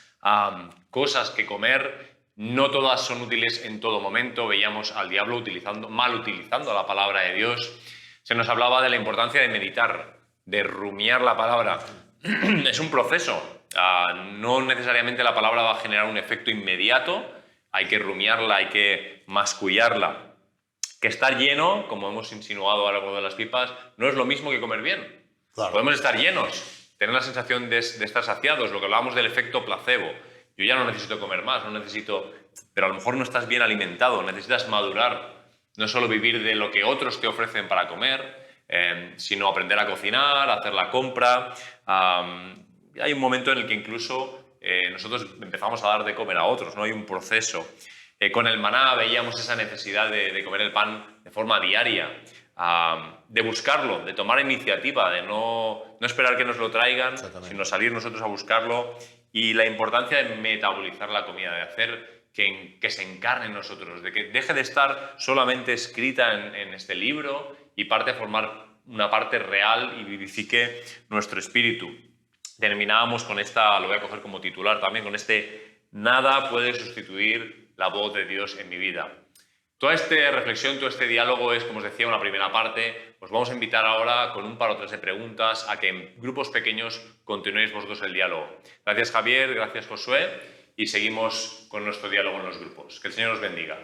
cosas que comer, no todas son útiles en todo momento. Veíamos al diablo mal utilizando la palabra de Dios. Se nos hablaba de la importancia de meditar, de rumiar la palabra. Es un proceso, no necesariamente la palabra va a generar un efecto inmediato, hay que rumiarla, hay que mascullarla. Que estar lleno, como hemos insinuado a lo largo de las pipas, no es lo mismo que comer bien. Claro. Podemos estar llenos, tener la sensación de estar saciados, lo que hablábamos del efecto placebo. Yo ya no necesito comer más, no necesito... Pero a lo mejor no estás bien alimentado, necesitas madurar. No solo vivir de lo que otros te ofrecen para comer, sino aprender a cocinar, hacer la compra. Hay un momento en el que incluso nosotros empezamos a dar de comer a otros, ¿no? Hay un proceso. Con el maná veíamos esa necesidad de comer el pan de forma diaria, de buscarlo, de tomar iniciativa, de no esperar que nos lo traigan, sino salir nosotros a buscarlo, y la importancia de metabolizar la comida, de hacer que se encarne en nosotros, de que deje de estar solamente escrita en este libro y parte a formar una parte real y vivifique nuestro espíritu. Terminábamos con esta, lo voy a coger como titular también, con este: nada puede sustituir la voz de Dios en mi vida. Toda esta reflexión, todo este diálogo es, como os decía, una primera parte. Os vamos a invitar ahora con un par o tres de preguntas a que en grupos pequeños continuéis vosotros el diálogo. Gracias, Javier, gracias, Josué, y seguimos con nuestro diálogo en los grupos. Que el Señor os bendiga.